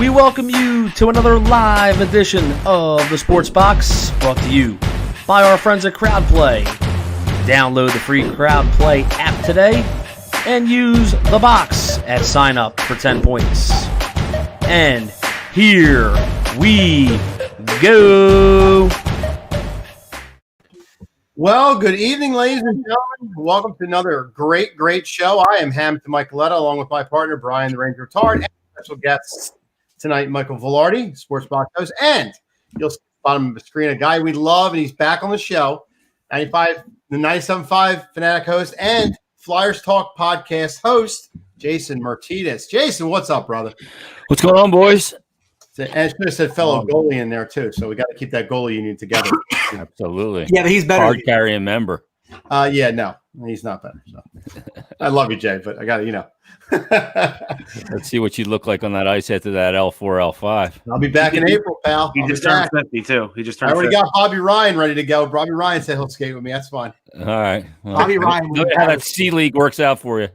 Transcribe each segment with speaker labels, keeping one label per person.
Speaker 1: We welcome you to another live edition of the Sports Box, brought to you by our friends at CrowdPlay. Download the free CrowdPlay app today and use the box at sign up for 10 points. And here we go.
Speaker 2: Well, good evening, ladies and gentlemen. Welcome to another great show. I am Hamilton Michaeletta, along with my partner, Brian the Ranger Tard, and special guests tonight, Michael Velarde, Sports Box host, and you'll see at the bottom of the screen a guy we love, and he's back on the show, the 97.5 Fanatic host and Flyers Talk podcast host, Jason Myrtetus. Jason, what's up, brother?
Speaker 3: What's going on, boys?
Speaker 2: And I should have said fellow goalie in there, too, so we got to keep that goalie union together.
Speaker 3: Absolutely.
Speaker 4: Yeah, but he's better.
Speaker 3: Hard carrying member.
Speaker 2: Yeah, no, he's not better. So. I love you, Jay, but I got to,
Speaker 3: Let's see what you look like on that ice after that L4, L5.
Speaker 2: I'll be back in April, pal.
Speaker 4: He just turned 50, too. He just turned 50.
Speaker 2: I already got Bobby Ryan ready to go. Bobby Ryan said he'll skate with me. That's fine.
Speaker 3: All right. Well,
Speaker 4: Bobby Ryan.
Speaker 3: Look how that C League works out for you.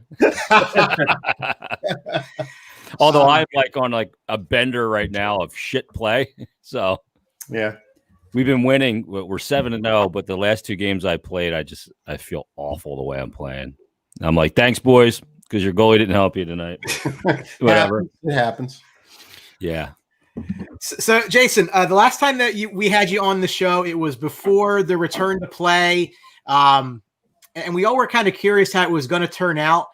Speaker 3: Although I'm on a bender right now of shit play. So,
Speaker 2: yeah.
Speaker 3: We've been winning. We're 7-0, but the last two games I played, I feel awful the way I'm playing. I'm like, thanks, boys, because your goalie didn't help you tonight. Whatever.
Speaker 2: It happens.
Speaker 3: Yeah.
Speaker 4: So, Jason, the last time that we had you on the show, it was before the return to play. And we all were kind of curious how it was going to turn out.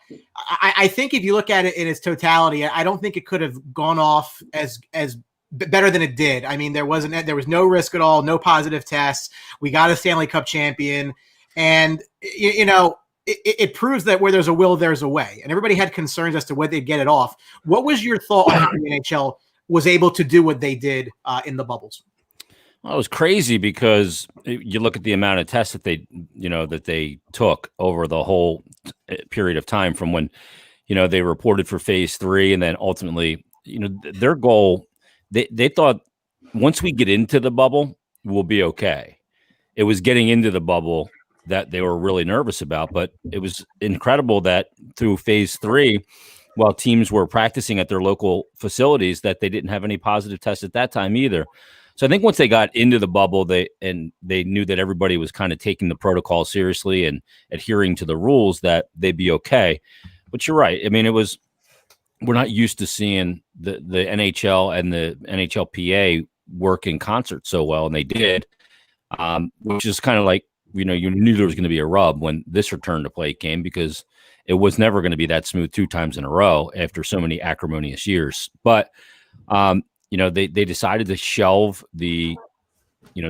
Speaker 4: I think if you look at it in its totality, I don't think it could have gone off as better than it did. I mean, there was no risk at all, no positive tests. We got a Stanley Cup champion, and it proves that where there's a will, there's a way. And everybody had concerns as to whether they'd get it off. What was your thought on how the NHL was able to do what they did in the bubbles?
Speaker 3: Well, it was crazy because you look at the amount of tests that they took over the whole period of time from when, they reported for phase 3, and then ultimately, their goal. They thought once we get into the bubble, we'll be okay. It was getting into the bubble that they were really nervous about, but it was incredible that through phase 3, while teams were practicing at their local facilities, that they didn't have any positive tests at that time either. So I think once they got into the bubble, they knew that everybody was kind of taking the protocol seriously and adhering to the rules, that they'd be okay. But you're right. I mean, we're not used to seeing the NHL and the NHLPA work in concert so well, and they did, which is kind of like, you knew there was going to be a rub when this return to play came, because it was never going to be that smooth 2 times in a row after so many acrimonious years. But, they decided to shelve the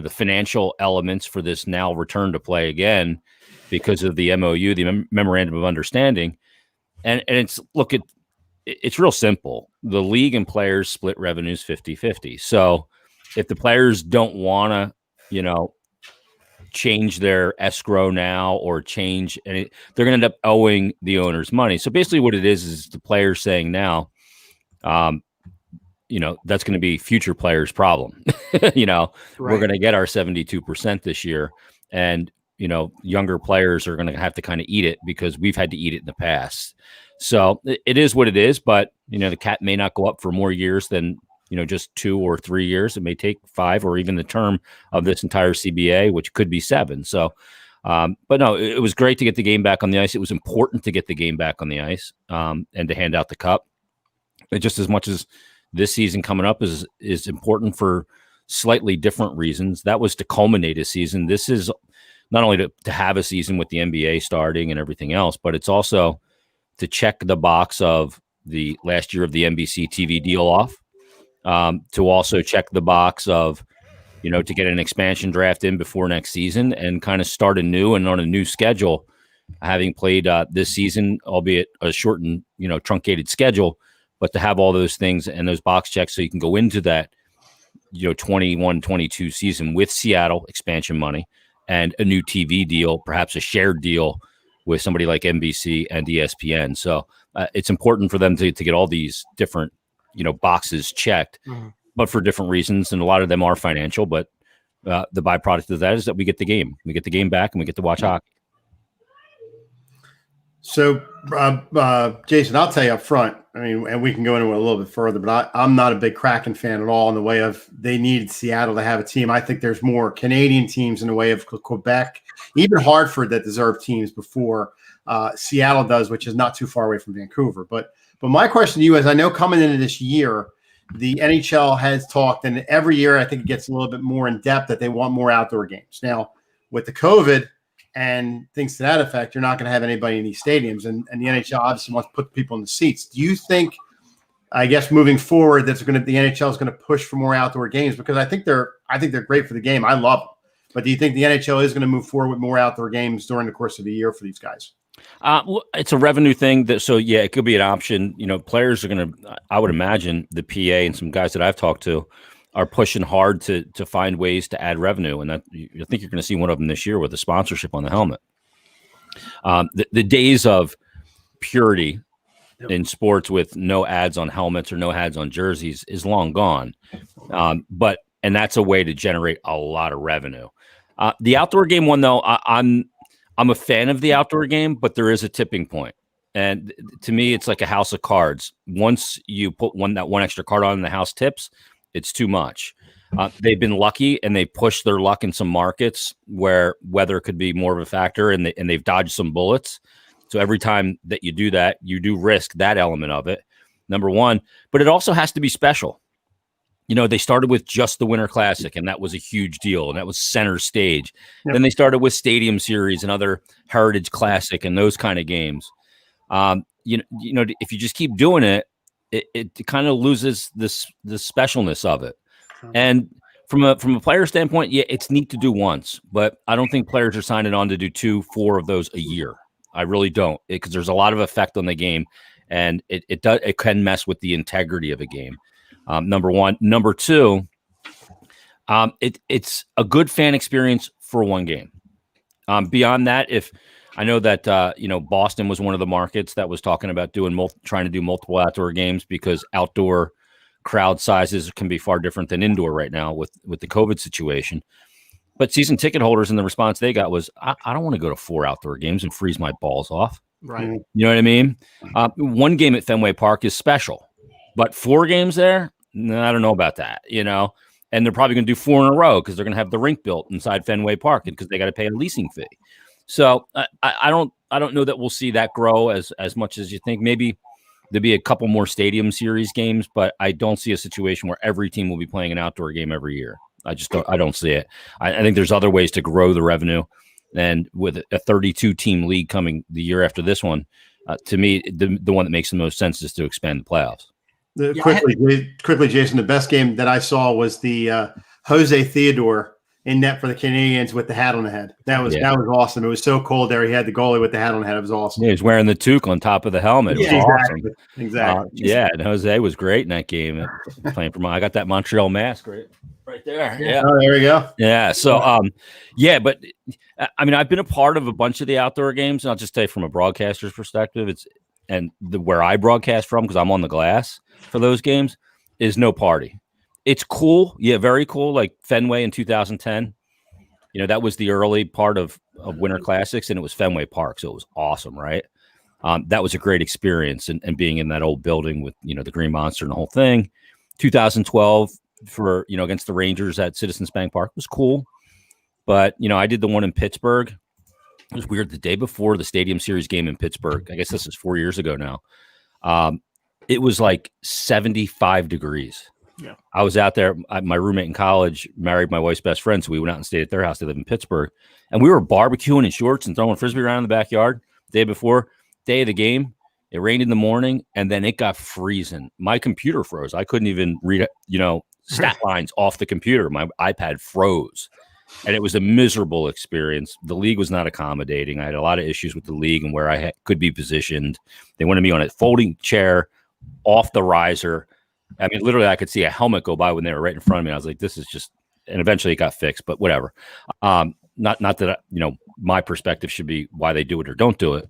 Speaker 3: financial elements for this now return to play again because of the MOU, the Memorandum of Understanding. And it's real simple. The league and players split revenues 50-50. So if the players don't want to, change their escrow now or change any, they're going to end up owing the owners money. So basically what it is the players saying now, that's going to be future players' problem. Right. We're going to get our 72% this year, and, younger players are going to have to kind of eat it because we've had to eat it in the past. So it is what it is, but, the cap may not go up for more years than, just 2 or 3 years. It may take 5 or even the term of this entire CBA, which could be 7. So, but no, it was great to get the game back on the ice. It was important to get the game back on the ice and to hand out the cup. It just as much as this season coming up is important for slightly different reasons. That was to culminate a season. This is not only to have a season with the NBA starting and everything else, but it's also to check the box of the last year of the NBC TV deal off, to also check the box of, to get an expansion draft in before next season and kind of start anew and on a new schedule, having played this season, albeit a shortened, truncated schedule, but to have all those things and those box checks so you can go into that, 21-22 season with Seattle expansion money and a new TV deal, perhaps a shared deal with somebody like NBC and ESPN. So it's important for them to get all these different, boxes checked, but for different reasons. And a lot of them are financial, but the byproduct of that is that we get the game. We get the game back and we get to watch hockey.
Speaker 2: So, Jason, I'll tell you up front. I mean, and we can go into it a little bit further, but I'm not a big Kraken fan at all in the way of they needed Seattle to have a team. I think there's more Canadian teams in the way of Quebec, even Hartford that deserve teams before Seattle does, which is not too far away from Vancouver. But my question to you is, I know coming into this year, the NHL has talked, and every year I think it gets a little bit more in depth that they want more outdoor games. Now, with the COVID and things to that effect, you're not going to have anybody in these stadiums. And the NHL obviously wants to put people in the seats. Do you think, I guess, moving forward, the NHL is going to push for more outdoor games? Because I think they're great for the game. I love them. But do you think the NHL is going to move forward with more outdoor games during the course of the year for these guys?
Speaker 3: Well, it's a revenue thing. So yeah, it could be an option. Players are going to, I would imagine the PA and some guys that I've talked to are pushing hard to find ways to add revenue. And I think you're going to see one of them this year with a sponsorship on the helmet. The days of purity in sports with no ads on helmets or no ads on jerseys is long gone. And that's a way to generate a lot of revenue. The outdoor game one, though, I'm a fan of the outdoor game, but there is a tipping point. And to me, it's like a house of cards. Once you put that one extra card on and the house tips, it's too much. They've been lucky and they pushed their luck in some markets where weather could be more of a factor, and they've dodged some bullets. So every time that you do that, you do risk that element of it, number one. But it also has to be special. They started with just the Winter Classic, and that was a huge deal, and that was center stage. Yep. Then they started with Stadium Series and other Heritage Classic and those kind of games. If you just keep doing it, it kind of loses the specialness of it. And from a player standpoint, yeah, it's neat to do once, but I don't think players are signing on to do 2-4 of those a year. I really don't, because there's a lot of effect on the game, and it can mess with the integrity of a game. Number one. Number two, it's a good fan experience for one game. Beyond that, if I know that Boston was one of the markets that was talking about trying to do multiple outdoor games, because outdoor crowd sizes can be far different than indoor right now with the COVID situation. But season ticket holders, and the response they got was, I don't want to go to 4 outdoor games and freeze my balls off.
Speaker 4: Right.
Speaker 3: You know what I mean? One game at Fenway Park is special, but 4 games there, no, I don't know about that, and they're probably going to do 4 in a row because they're going to have the rink built inside Fenway Park, and because they got to pay a leasing fee. So I don't know that we'll see that grow as much as you think. Maybe there'll be a couple more Stadium Series games, but I don't see a situation where every team will be playing an outdoor game every year. I don't see it. I think there's other ways to grow the revenue. And with a 32 team league coming the year after this one, to me, the one that makes the most sense is to expand the playoffs.
Speaker 2: Quickly, Jason, the best game that I saw was the Jose Theodore in net for the Canadians with the hat on the head. That was awesome. It was so cold there. He had the goalie with the hat on the head. It was awesome.
Speaker 3: Yeah, he was wearing the toque on top of the helmet. It was awesome.
Speaker 2: Exactly.
Speaker 3: And Jose was great in that game. Playing for I got that Montreal mask right there. Yeah.
Speaker 2: Oh, there we go.
Speaker 3: Yeah. So, but I mean, I've been a part of a bunch of the outdoor games, and I'll just say from a broadcaster's perspective, where I broadcast from, because I'm on the glass for those games, is no party. It's cool. Yeah, very cool. Like Fenway in 2010. That was the early part of Winter Classics, and it was Fenway Park. So it was awesome, right? That was a great experience. And being in that old building with, the Green Monster and the whole thing. 2012 for, against the Rangers at Citizens Bank Park was cool. But, I did the one in Pittsburgh. It was weird. The day before the Stadium Series game in Pittsburgh, I guess this is 4 years ago now, it was like 75 degrees.
Speaker 4: Yeah,
Speaker 3: I was out there. My roommate in college married my wife's best friend, so we went out and stayed at their house. They live in Pittsburgh, and we were barbecuing in shorts and throwing frisbee around in the backyard. Day before, day of the game, it rained in the morning, and then it got freezing. My computer froze. I couldn't even read, stat lines off the computer. My iPad froze, and it was a miserable experience. The league was not accommodating. I had a lot of issues with the league and where I could be positioned. They wanted me on a folding chair, off the riser. I mean, literally, I could see a helmet go by when they were right in front of me. I was like, this is just, and eventually it got fixed, but whatever. Not that, my perspective should be why they do it or don't do it.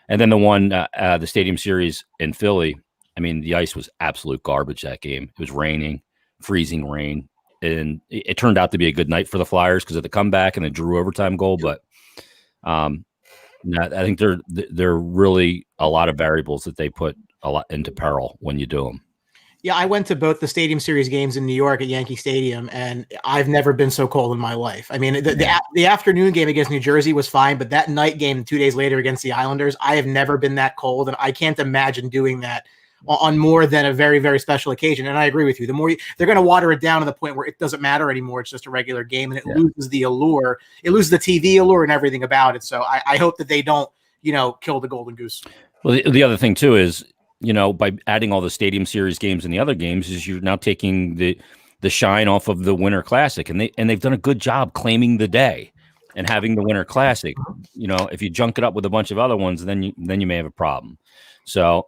Speaker 3: And then the one, the Stadium Series in Philly, I mean, the ice was absolute garbage that game. It was raining, freezing rain. And it turned out to be a good night for the Flyers because of the comeback and the Drew overtime goal. But No, I think they're really a lot of variables that they put a lot into peril when you do them.
Speaker 4: Yeah, I went to both the Stadium Series games in New York at Yankee Stadium, and I've never been so cold in my life. I mean, the afternoon game against New Jersey was fine, but that night game 2 days later against the Islanders, I have never been that cold, and I can't imagine doing that on more than a very, very special occasion. And I agree with you. The more they're going to water it down to the point where it doesn't matter anymore. It's just a regular game, and it loses the allure. It loses the TV allure and everything about it. So I hope that they don't, kill the golden goose.
Speaker 3: Well, the other thing too is, by adding all the Stadium Series games and the other games, is you're now taking the shine off of the Winter Classic, and they've done a good job claiming the day and having the Winter Classic. If you junk it up with a bunch of other ones, then you may have a problem. So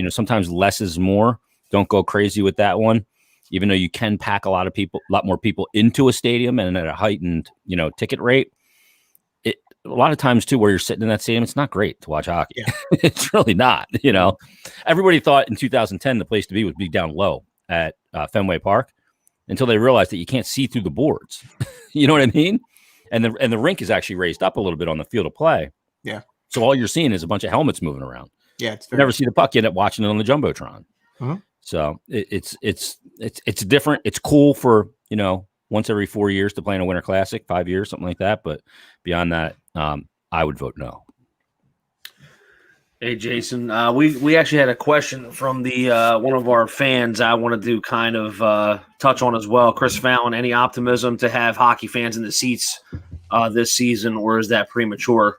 Speaker 3: sometimes less is more. Don't go crazy with that one, even though you can pack a lot more people into a stadium and at a heightened ticket rate. A lot of times too, where you're sitting in that stadium, it's not great to watch hockey. Yeah. It's really not. Everybody thought in 2010 the place to be would be down low at Fenway Park until they realized that you can't see through the boards. You know what I mean? And the rink is actually raised up a little bit on the field of play.
Speaker 4: Yeah.
Speaker 3: So all you're seeing is a bunch of helmets moving around.
Speaker 4: Yeah,
Speaker 3: you never see the puck. You end up watching it on the jumbotron.
Speaker 4: Uh-huh.
Speaker 3: So it's different. It's cool for once every 4 years to play in a Winter Classic, 5 years, something like that. But beyond that, I would vote no.
Speaker 1: Hey, Jason, we actually had a question from the one of our fans I wanted to kind of touch on as well. Chris Fallon, any optimism to have hockey fans in the seats this season, or is that premature?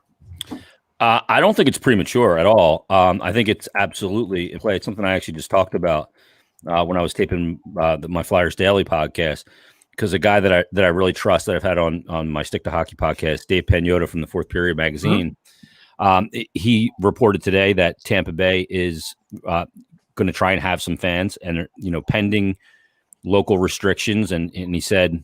Speaker 3: I don't think it's premature at all. I think it's absolutely in play. It's something I actually just talked about when I was taping my Flyers Daily podcast, because a guy that I really trust, that I've had on my Stick to Hockey podcast, Dave Pagnotta from the Fourth Period magazine, he reported today that Tampa Bay is going to try and have some fans, and pending local restrictions, and he said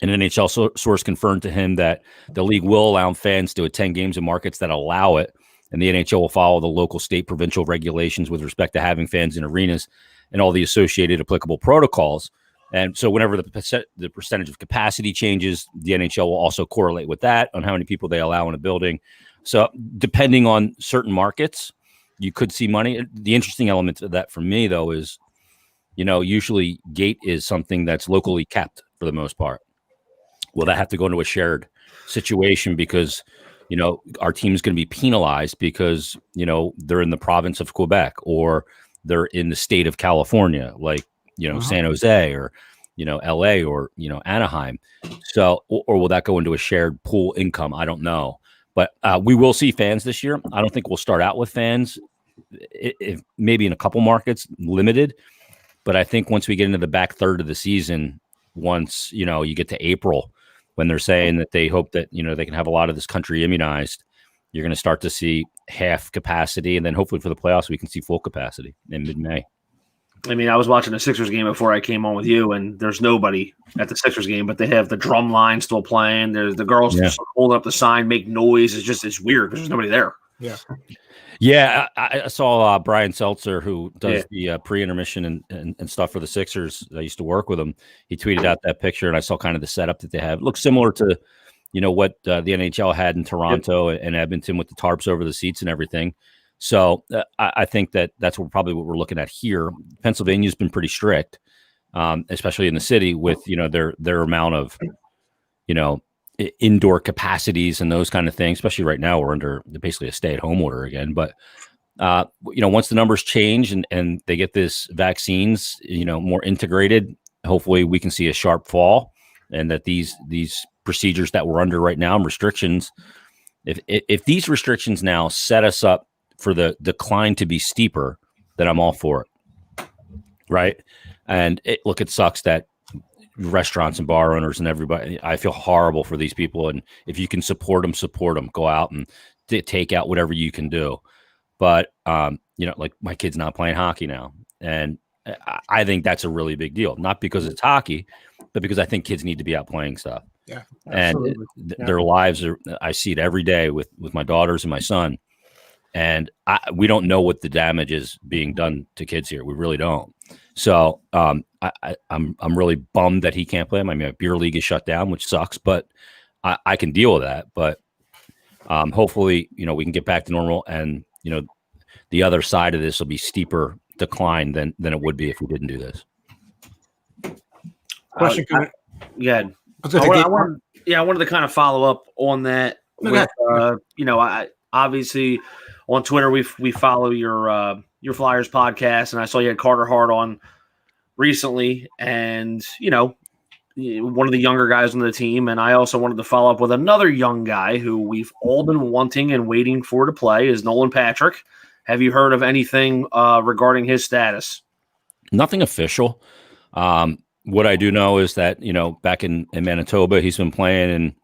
Speaker 3: an NHL source confirmed to him that the league will allow fans to attend games in markets that allow it, and the NHL will follow the local, state, provincial regulations with respect to having fans in arenas and all the associated applicable protocols. And so whenever the percentage of capacity changes, the NHL will also correlate with that on how many people they allow in a building. So depending on certain markets, you could see money. The interesting element of that for me, though, is, usually gate is something that's locally kept for the most part. Will that have to go into a shared situation because, our team is going to be penalized because, they're in the province of Quebec, or they're in the state of California, like, San Jose, or, LA, or, Anaheim. So, or will that go into a shared pool income? I don't know. But we will see fans this year. I don't think we'll start out with fans, if maybe in a couple markets, limited. But I think once we get into the back third of the season, once, you get to April, when they're saying that they hope that, they can have a lot of this country immunized, you're going to start to see half capacity. And then hopefully for the playoffs, we can see full capacity in mid-May.
Speaker 1: I mean, I was watching a Sixers game before I came on with you, and there's nobody at the Sixers game, but they have the drum line still playing. There's the girls just holding up the sign, make noise. It's weird because there's nobody there.
Speaker 4: Yeah.
Speaker 3: Yeah, I saw Brian Seltzer, who does the pre-intermission and stuff for the Sixers. I used to work with him. He tweeted out that picture, and I saw kind of the setup that they have. It looks similar to, what the NHL had in Toronto and Edmonton with the tarps over the seats and everything. So I think that's probably what we're looking at here. Pennsylvania's been pretty strict, especially in the city with, their amount of, indoor capacities and those kind of things. Especially right now, we're under basically a stay-at-home order again. But once the numbers change and they get this vaccines, more integrated, hopefully we can see a sharp fall, and that these procedures that we're under right now and restrictions, if these restrictions now set us up for the decline to be steeper, then I'm all for it. Right. And it sucks that restaurants and bar owners and everybody, I feel horrible for these people. And if you can support them, go out and take out whatever you can do. But, like my kid's not playing hockey now. And I think that's a really big deal, not because it's hockey, but because I think kids need to be out playing stuff.
Speaker 4: Yeah.
Speaker 3: And their lives I see it every day with my daughters and my son. And we don't know what the damage is being done to kids here. We really don't. So I'm really bummed that he can't play. I mean, my beer league is shut down, which sucks, but I can deal with that. But Hopefully, we can get back to normal, and the other side of this will be steeper decline than it would be if we didn't do this.
Speaker 4: Question.
Speaker 1: Yeah. I wanted to kind of follow up on that.
Speaker 4: Okay.
Speaker 1: I obviously on Twitter we follow your Flyers podcast, and I saw you had Carter Hart on recently, and one of the younger guys on the team, and I also wanted to follow up with another young guy who we've all been wanting and waiting for to play, is Nolan Patrick. Have you heard of anything regarding his status? Nothing official.
Speaker 3: What I do know is that, back in Manitoba, he's been playing in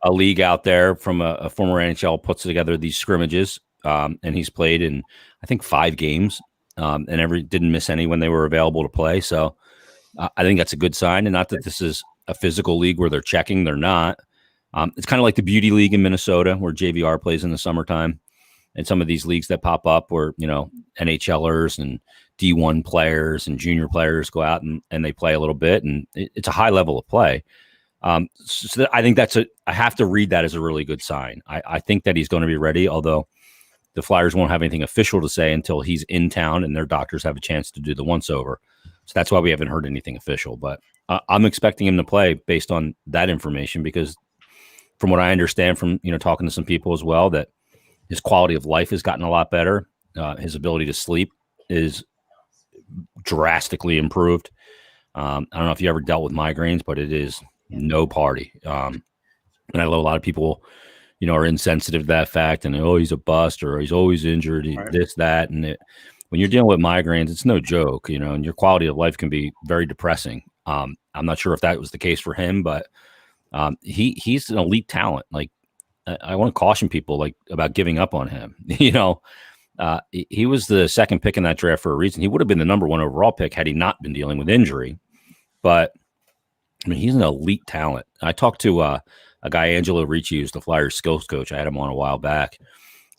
Speaker 3: a league out there from a former NHL, puts together these scrimmages, and he's played in, I think, 5 games, and didn't miss any when they were available to play. So I think that's a good sign, and not that this is a physical league where they're checking. They're not. It's kind of like the Beauty League in Minnesota, where JVR plays in the summertime, and some of these leagues that pop up where, NHLers and D1 players and junior players go out and they play a little bit, and it's a high level of play. So I think I have to read that as a really good sign. I think that he's going to be ready, although the Flyers won't have anything official to say until he's in town and their doctors have a chance to do the once over. So that's why we haven't heard anything official, but I'm expecting him to play based on that information, because from what I understand from, talking to some people as well, that his quality of life has gotten a lot better. His ability to sleep is drastically improved. I don't know if you ever dealt with migraines, but it is no party. And I know a lot of people, are insensitive to that fact, and he's a bust, or he's always injured, right, this, that. And when you're dealing with migraines, it's no joke, and your quality of life can be very depressing. I'm not sure if that was the case for him, but he's an elite talent. Like, I want to caution people about giving up on him. He was the second pick in that draft for a reason. He would have been the number 1 overall pick had he not been dealing with injury. But I mean, he's an elite talent. I talked to a guy, Angelo Ricci, who's the Flyers skills coach. I had him on a while back.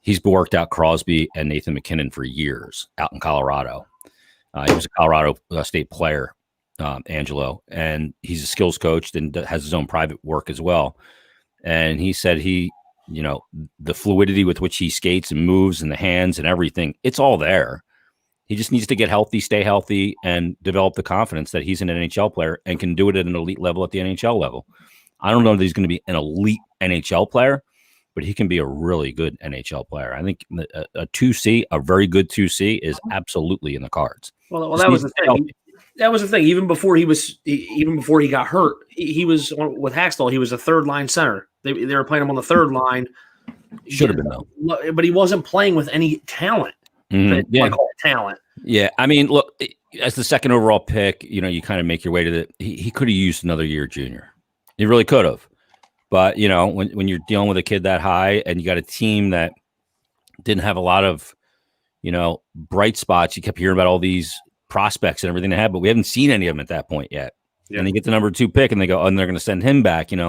Speaker 3: He's worked out Crosby and Nathan McKinnon for years out in Colorado. He was a Colorado State player, Angelo, and he's a skills coach and has his own private work as well. And he said the fluidity with which he skates and moves and the hands and everything, it's all there. He just needs to get healthy, stay healthy, and develop the confidence that he's an NHL player and can do it at an elite level at the NHL level. I don't know that he's going to be an elite NHL player, but he can be a really good NHL player. I think a 2C, a very good 2C, is absolutely in the cards.
Speaker 1: Well, that was the thing. That was the thing. Even before he got hurt, he was with Haxtell. He was a third line center. They were playing him on the third line.
Speaker 3: Should have been though,
Speaker 1: but he wasn't playing with any talent.
Speaker 3: Yeah,
Speaker 1: talent.
Speaker 3: Yeah, I mean, look, as the second overall pick, you kind of make your way to the. He could have used another year junior. He really could have, but when you're dealing with a kid that high and you got a team that didn't have a lot of, bright spots, you kept hearing about all these prospects and everything they had, but we haven't seen any of them at that point yet. Yeah. And they get the number 2 pick and they go, and they're going to send him back. There's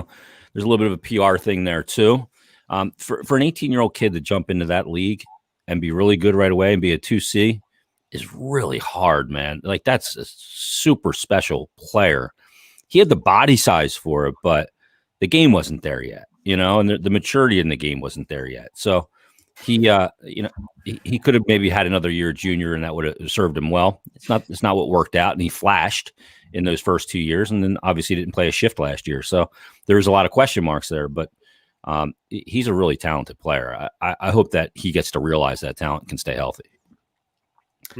Speaker 3: a little bit of a PR thing there too. For an 18-year-old kid to jump into that league and be really good right away and be a 2C is really hard, man. Like, that's a super special player. He had the body size for it, but the game wasn't there yet, and the maturity in the game wasn't there yet. So he could have maybe had another year junior, and that would have served him well. It's not what worked out, and he flashed in those first 2 years, and then obviously didn't play a shift last year. So there was a lot of question marks there, but he's a really talented player. I hope that he gets to realize that talent can stay healthy.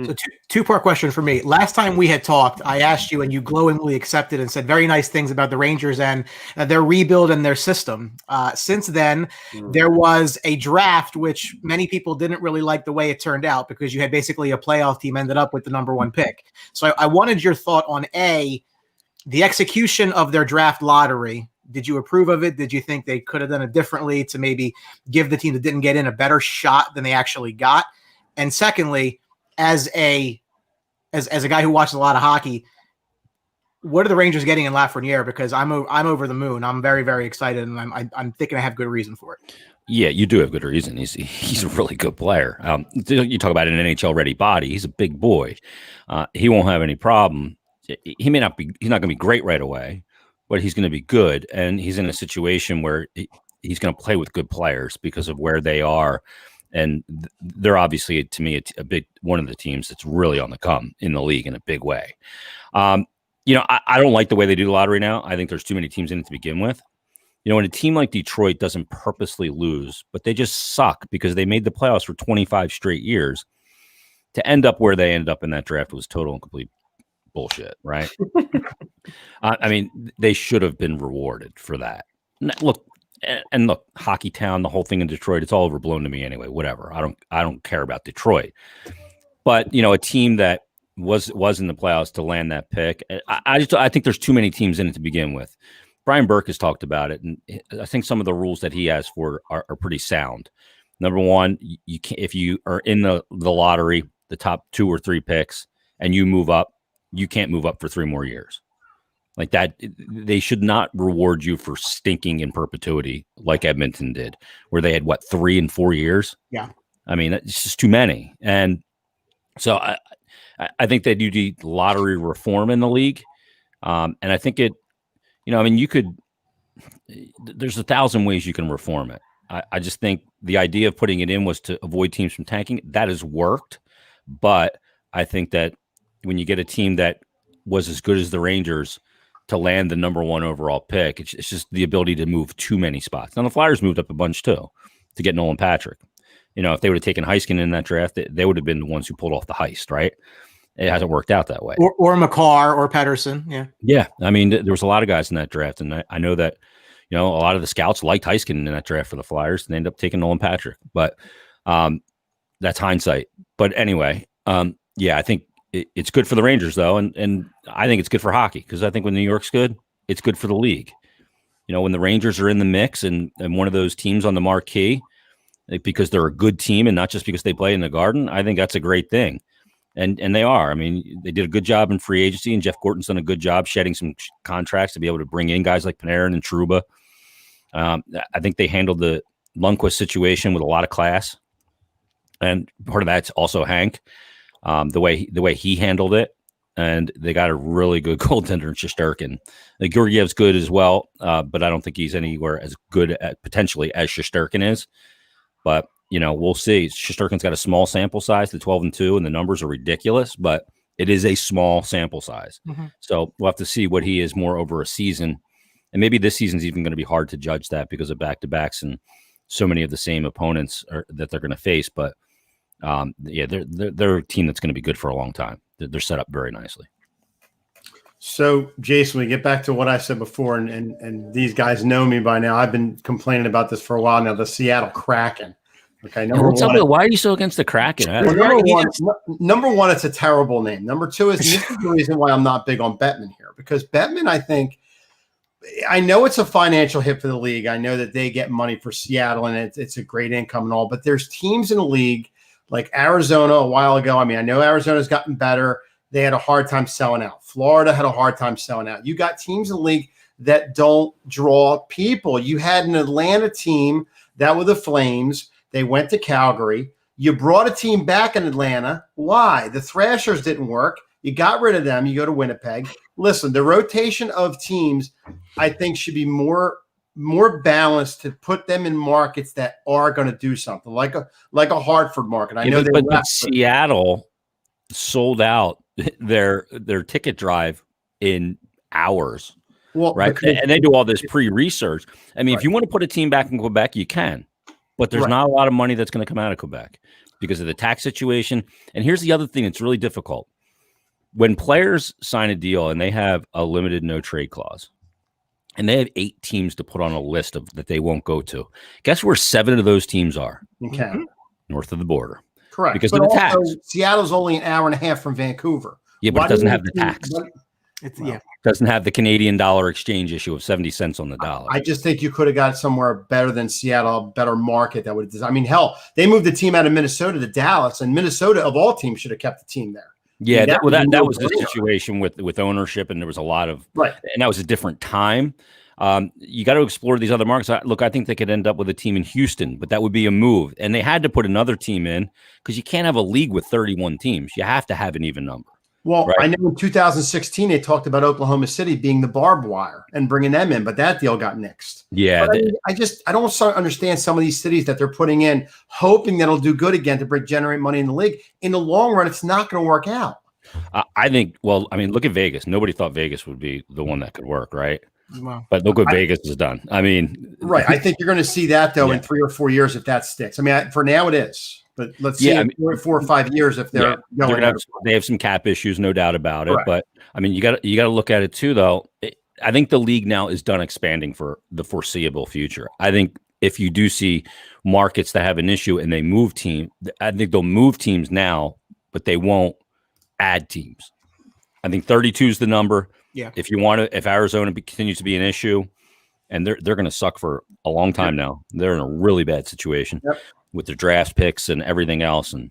Speaker 4: So two-part question for me. Last time we had talked, I asked you and you glowingly accepted and said very nice things about the Rangers and their rebuild and their system. Since then, there was a draft, which many people didn't really like the way it turned out because you had basically a playoff team ended up with the number 1 pick. So I wanted your thought on the execution of their draft lottery. Did you approve of it? Did you think they could have done it differently to maybe give the team that didn't get in a better shot than they actually got? And secondly, as a guy who watches a lot of hockey, what are the Rangers getting in Lafreniere? Because I'm over the moon. I'm very, very excited, and I'm thinking I have good reason for it.
Speaker 3: Yeah, you do have good reason. He's a really good player. You talk about an NHL ready body. He's a big boy. He won't have any problem. He may not be. He's not going to be great right away, but he's going to be good. And he's in a situation where he's going to play with good players because of where they are. And they're obviously, to me, a big one of the teams that's really on the come in the league in a big way. I don't like the way they do the lottery now. I think there's too many teams in it to begin with. When a team like Detroit doesn't purposely lose, but they just suck because they made the playoffs for 25 straight years, to end up where they ended up in that draft was total and complete bullshit, right? They should have been rewarded for that. Look, Hockey Town, the whole thing in Detroit, it's all overblown to me anyway. Whatever. I don't care about Detroit. But a team that was in the playoffs to land that pick, I think there's too many teams in it to begin with. Brian Burke has talked about it, and I think some of the rules that he has for are pretty sound. Number one, you can, if you are in the lottery, the top 2 or 3 picks, and you move up, you can't move up for 3 more years. Like that, they should not reward you for stinking in perpetuity like Edmonton did, where they had 3 and 4 years.
Speaker 4: Yeah,
Speaker 3: it's just too many, and so I think they do need lottery reform in the league, and I think it. There's 1,000 ways you can reform it. I just think the idea of putting it in was to avoid teams from tanking. That has worked, but I think that when you get a team that was as good as the Rangers to land the number 1 overall pick, it's just the ability to move too many spots. Now the Flyers moved up a bunch too to get Nolan Patrick. If they would have taken Heiskanen in that draft, they would have been the ones who pulled off the heist, right? It hasn't worked out that way.
Speaker 4: Or McCarr or Pettersson. Yeah.
Speaker 3: Yeah. There was a lot of guys in that draft. And I know that, a lot of the scouts liked Heiskanen in that draft for the Flyers, and they ended up taking Nolan Patrick. But that's hindsight. But anyway, I think it's good for the Rangers, though. And I think it's good for hockey because I think when New York's good, it's good for the league. When the Rangers are in the mix and one of those teams on the marquee, because they're a good team and not just because they play in the Garden, I think that's a great thing. And they are. They did a good job in free agency, and Jeff Gorton's done a good job shedding some contracts to be able to bring in guys like Panarin and Trouba. I think they handled the Lundqvist situation with a lot of class, and part of that's also Hank, the way he handled it. And they got a really good goaltender in Shesterkin. Georgiev's good as well, but I don't think he's anywhere as good potentially as Shesterkin is. But we'll see. Shesterkin's got a small sample size, the 12-2, and the numbers are ridiculous, but it is a small sample size. Mm-hmm. So we'll have to see what he is more over a season. And maybe this season's even going to be hard to judge that because of back-to-backs and so many of the same opponents that they're going to face. But they're a team that's going to be good for a long time. They're set up very nicely.
Speaker 2: So, Jason, we get back to what I said before, and these guys know me by now. I've been complaining about this for a while now, the Seattle Kraken. Okay,
Speaker 3: why are you so against the Kraken?
Speaker 2: Number one, it's a terrible name. Number two is this is the reason why I'm not big on Bettman here, because Bettman, I know it's a financial hit for the league. I know that they get money for Seattle, and it's a great income and all, but there's teams in the league like Arizona a while ago. I know Arizona's gotten better. They had a hard time selling out. Florida had a hard time selling out. You got teams in the league that don't draw people. You had an Atlanta team that were the Flames. They went to Calgary. You brought a team back in Atlanta. Why? The Thrashers didn't work. You got rid of them. You go to Winnipeg. Listen, the rotation of teams, I think, should be more balanced to put them in markets that are going to do something, like a Hartford market. I know
Speaker 3: but Seattle sold out their ticket drive in hours. Well, right, and they do all this pre-research. Right. If you want to put a team back in Quebec, you can. But there's not a lot of money that's going to come out of Quebec because of the tax situation. And here's the other thing that's really difficult. When players sign a deal and they have a limited no trade clause, and they have 8 teams to put on a list of that they won't go to, guess where 7 of those teams are?
Speaker 2: In Canada.
Speaker 3: North of the border.
Speaker 2: Correct.
Speaker 3: Because of the tax.
Speaker 2: Seattle's only an hour and a half from Vancouver.
Speaker 3: Yeah, but it doesn't have the tax. Doesn't have the Canadian dollar exchange issue of 70 cents on the dollar.
Speaker 2: I just think you could have got somewhere better than Seattle, a better market that would. Hell, they moved the team out of Minnesota to Dallas, and Minnesota of all teams should have kept the team there.
Speaker 3: Yeah, that was the situation with ownership, and there was a lot of and that was a different time. You got to explore these other markets. I think they could end up with a team in Houston, but that would be a move, and they had to put another team in because you can't have a league with 31 teams. You have to have an even number.
Speaker 2: Well,
Speaker 3: Right.
Speaker 2: I know in 2016 they talked about Oklahoma City being the barbed wire and bringing them in, but that deal got nixed.
Speaker 3: Yeah.
Speaker 2: But I don't understand some of these cities that they're putting in, hoping that it'll do good again to generate money in the league. In the long run, it's not going to work out.
Speaker 3: I think. Well, I mean, look at Vegas. Nobody thought Vegas would be the one that could work, right?
Speaker 4: Well,
Speaker 3: But look what Vegas has done. I mean,
Speaker 2: right. I think you're going to see that though
Speaker 3: Yeah.
Speaker 2: in 3 or 4 years if that sticks. I mean, for now it is, but let's see in 4 or 5 years if they're going.
Speaker 3: They have some cap issues, no doubt about it.
Speaker 2: Correct.
Speaker 3: But I mean, you got to look at it too, though. I think the league now is done expanding for the foreseeable future. I think if you do see markets that have an issue and they move team, I think they'll move teams now, but they won't add teams. I think 32 is the number.
Speaker 4: Yeah.
Speaker 3: If Arizona continues to be an issue, and they're going to suck for a long time now. They're in a really bad situation with their draft picks and everything else, and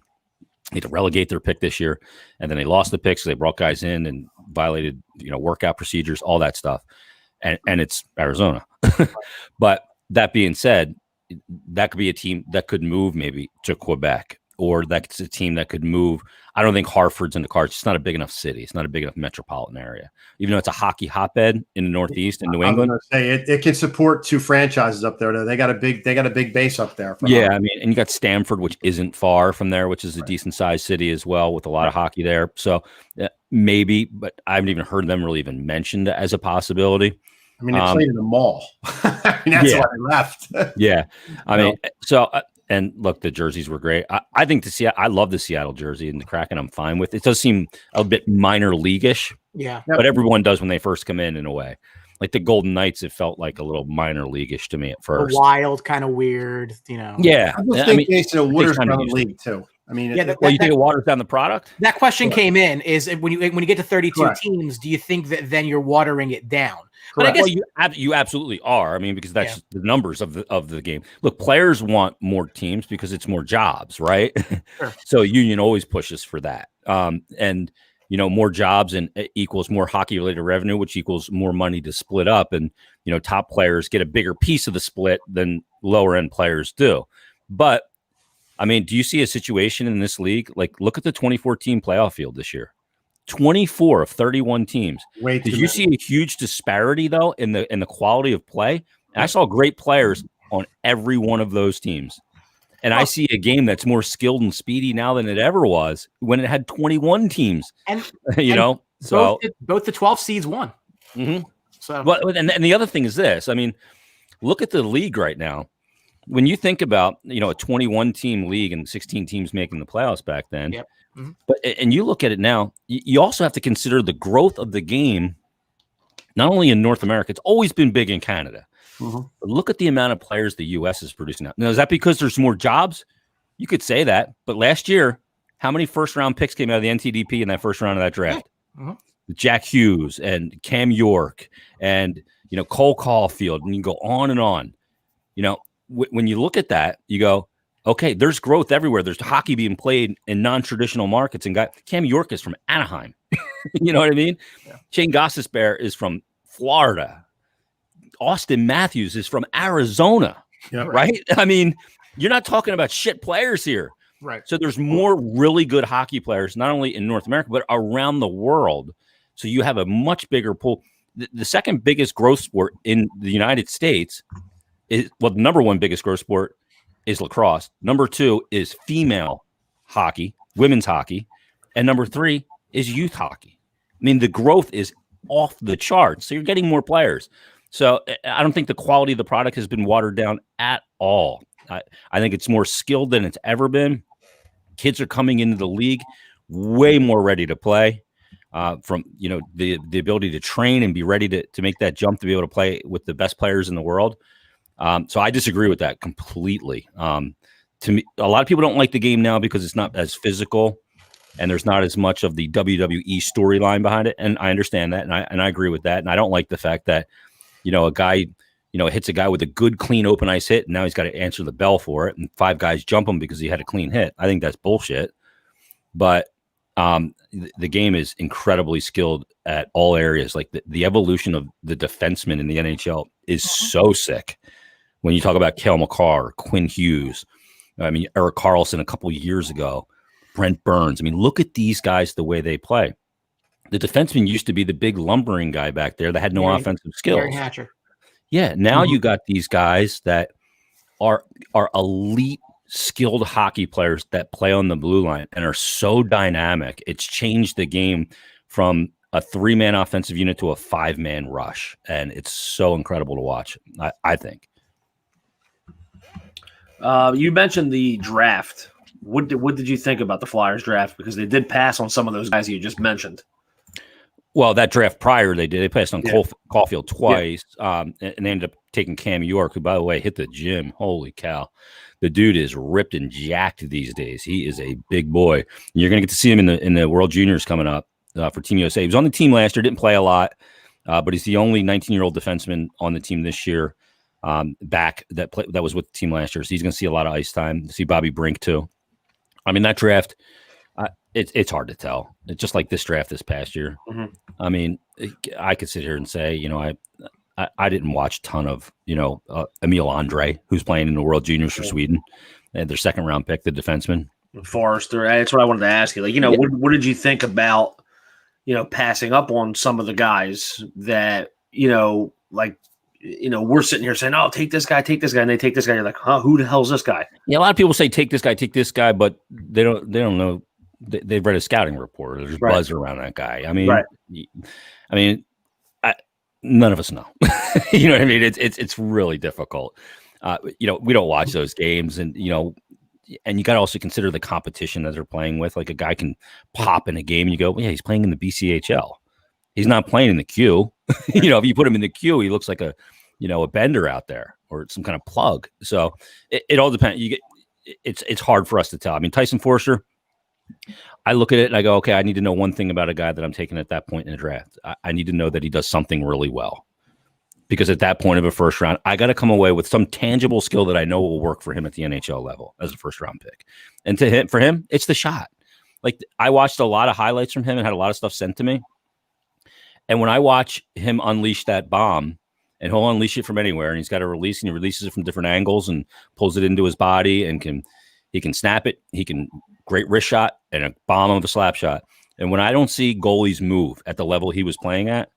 Speaker 3: they had to relegate their pick this year. And then they lost the picks. So they brought guys in and violated, workout procedures, all that stuff. And it's Arizona. But that being said, that could be a team that could move maybe to Quebec, or that's a team that could move. I don't think Hartford's in the cards. It's not a big enough city. It's not a big enough metropolitan area. Even though it's a hockey hotbed in the Northeast and New England.
Speaker 2: I was gonna say it can support 2 franchises up there. Though they got a big base up there.
Speaker 3: Yeah, I mean, and you got Stamford, which isn't far from there, which is a decent sized city as well, with a lot of hockey there. So maybe, but I haven't even heard them really even mentioned as a possibility.
Speaker 2: I mean, they played in the mall. I mean, that's why they left.
Speaker 3: Yeah, I mean, so. And look, the jerseys were great. I think I love the Seattle jersey, and the Kraken I'm fine with. It does seem a bit minor league-ish.
Speaker 4: Yeah.
Speaker 3: But everyone does when they first come in a way. Like the Golden Knights, it felt like a little minor league-ish to me at first.
Speaker 4: Wild, kind of weird,
Speaker 3: Yeah.
Speaker 2: I just think Jason, it waters down the league too. I mean,
Speaker 4: you
Speaker 3: think it waters down the product?
Speaker 4: That question came in: is when you get to 32 teams, do you think that then you're watering it down? But I guess
Speaker 3: you absolutely are. I mean, because that's the numbers of the game. Look, players want more teams because it's more jobs, right?
Speaker 4: Sure.
Speaker 3: So union always pushes for that. And more jobs and equals more hockey related revenue, which equals more money to split up. And top players get a bigger piece of the split than lower end players do. But I mean, do you see a situation in this league? Like, look at the 2014 playoff field this year. 24 of 31 teams. Did you see a huge disparity though in the quality of play? And I saw great players on every one of those teams. And I see a game that's more skilled and speedy now than it ever was when it had 21 teams. And so
Speaker 4: both the 12 seeds won.
Speaker 3: Mm-hmm. So, and the other thing is this. I mean, look at the league right now. When you think about a 21 team league and 16 teams making the playoffs back then.
Speaker 4: Yep. Mm-hmm.
Speaker 3: But and you look at it now, you also have to consider the growth of the game, not only in North America, it's always been big in Canada. Mm-hmm. But look at the amount of players the U.S. is producing now. Now, is that because there's more jobs? You could say that. But last year, how many first-round picks came out of the NTDP in that first round of that draft? Mm-hmm. Jack Hughes and Cam York and, Cole Caulfield, and you go on and on. When you look at that, you go, okay, there's growth everywhere. There's hockey being played in non-traditional markets. And Cam York is from Anaheim. You know what I mean? Yeah. Shane Gostisbehere is from Florida. Austin Matthews is from Arizona.
Speaker 2: Yep.
Speaker 3: Right? I mean, you're not talking about shit players here.
Speaker 4: Right.
Speaker 3: So there's more really good hockey players, not only in North America, but around the world. So you have a much bigger pool. The second biggest growth sport in the United States is, the number one biggest growth sport is lacrosse. Number 2 is female hockey, women's hockey. And number 3 is youth hockey. I mean, the growth is off the charts. So you're getting more players. So I don't think the quality of the product has been watered down at all. I think it's more skilled than it's ever been. Kids are coming into the league way more ready to play, from the ability to train and be ready to make that jump to be able to play with the best players in the world. So I disagree with that completely. To me, a lot of people don't like the game now because it's not as physical and there's not as much of the WWE storyline behind it. And I understand that. And I agree with that. And I don't like the fact that, a guy, hits a guy with a good, clean, open ice hit. And now he's got to answer the bell for it. And 5 guys jump him because he had a clean hit. I think that's bullshit. But the game is incredibly skilled at all areas. Like the evolution of the defenseman in the NHL is so sick. When you talk about Cale Makar, Quinn Hughes, I mean, Erik Karlsson a couple of years ago, Brent Burns. I mean, look at these guys, the way they play. the defenseman used to be the big lumbering guy back there that had no offensive skills.
Speaker 4: Hatcher.
Speaker 3: Yeah, now you got these guys that are elite, skilled hockey players that play on the blue line and are so dynamic. It's changed the game from a 3-man offensive unit to a 5-man rush, and it's so incredible to watch, I think.
Speaker 1: You mentioned the draft. What did you think about the Flyers draft? Because they did pass on some of those guys you just mentioned.
Speaker 3: Well, that draft prior, they passed on Caulfield twice, and they ended up taking Cam York, who, by the way, hit the gym. Holy cow. The dude is ripped and jacked these days. He is a big boy. You're going to get to see him in the World Juniors coming up for Team USA. He was on the team last year, didn't play a lot, but he's the only 19-year-old defenseman on the team this year back that was with the team last year. So he's going to see a lot of ice time. See Bobby Brink, too. I mean, that draft – It's hard to tell. It's just like this draft this past year.
Speaker 1: Mm-hmm.
Speaker 3: I mean, I could sit here and say, I didn't watch a ton of, Emil Andre, who's playing in the World Juniors for Sweden, and their second-round pick, the defenseman.
Speaker 1: Forrester. That's what I wanted to ask you. What did you think about, passing up on some of the guys that, we're sitting here saying, oh, take this guy, and they take this guy. You're like, huh, who the hell is this guy?
Speaker 3: Yeah, a lot of people say take this guy, but they don't know. They've read a scouting report. There's buzz around that guy. I mean, none of us know. You know what I mean? It's really difficult. We don't watch those games, and and you got to also consider the competition that they're playing with. Like, a guy can pop in a game, and you go, well, yeah, he's playing in the BCHL. He's not playing in the queue. If you put him in the queue, he looks like a bender out there or some kind of plug. So it all depends. It's hard for us to tell. I mean, Tyson Forster. I look at it and I go, okay, I need to know one thing about a guy that I'm taking at that point in the draft. I need to know that he does something really well, because at that point of a first round, I got to come away with some tangible skill that I know will work for him at the NHL level as a first round pick. And for him, it's the shot. Like, I watched a lot of highlights from him and had a lot of stuff sent to me. And when I watch him unleash that bomb, and he'll unleash it from anywhere, and he's got a release, and he releases it from different angles and pulls it into his body, and he can snap it. He can great wrist shot and a bomb of a slap shot. And when I don't see goalies move at the level he was playing at,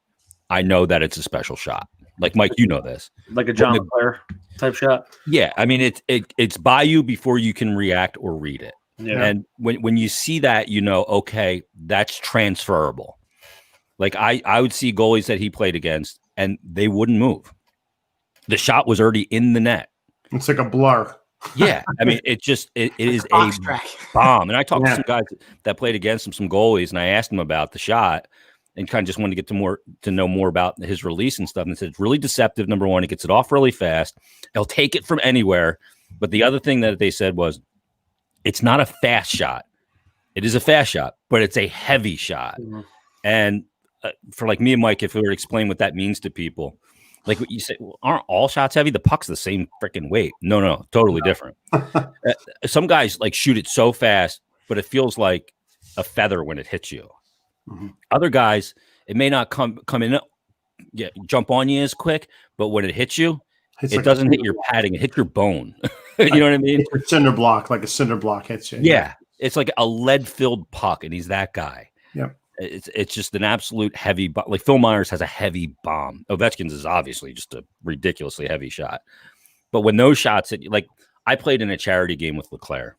Speaker 3: I know that it's a special shot. Like, Mike, you know this.
Speaker 1: Like a John Clare type shot?
Speaker 3: Yeah. I mean, it's by you before you can react or read it.
Speaker 1: Yeah.
Speaker 3: And when you see that, okay, that's transferable. Like, I would see goalies that he played against, and they wouldn't move. The shot was already in the net.
Speaker 2: It's like a blur.
Speaker 3: Yeah, I mean, it is a bomb. And I talked to some guys that played against him, some goalies, and I asked them about the shot, and kind of just wanted to get to know more about his release and stuff. And they said it's really deceptive. Number one, he gets it off really fast. He'll take it from anywhere. But the other thing that they said was, it's not a fast shot. It is a fast shot, but it's a heavy shot. Mm-hmm. And for like me and Mike, if we were to explain what that means to people. Like what you say, well, aren't all shots heavy? The puck's the same freaking weight. No, totally different. Some guys like shoot it so fast, but it feels like a feather when it hits you. Mm-hmm. Other guys, it may not come in, jump on you as quick, but when it hits you, it doesn't hit your padding; it hits your bone. You know what I mean?
Speaker 2: It's a cinder block, like a cinder block hits you.
Speaker 3: Yeah, it's like a lead-filled puck, and he's that guy.
Speaker 2: Yep.
Speaker 3: It's just an absolute heavy, like Phil Myers has a heavy bomb. Ovechkin's is obviously just a ridiculously heavy shot. But when those shots hit, like, I played in a charity game with LeClaire,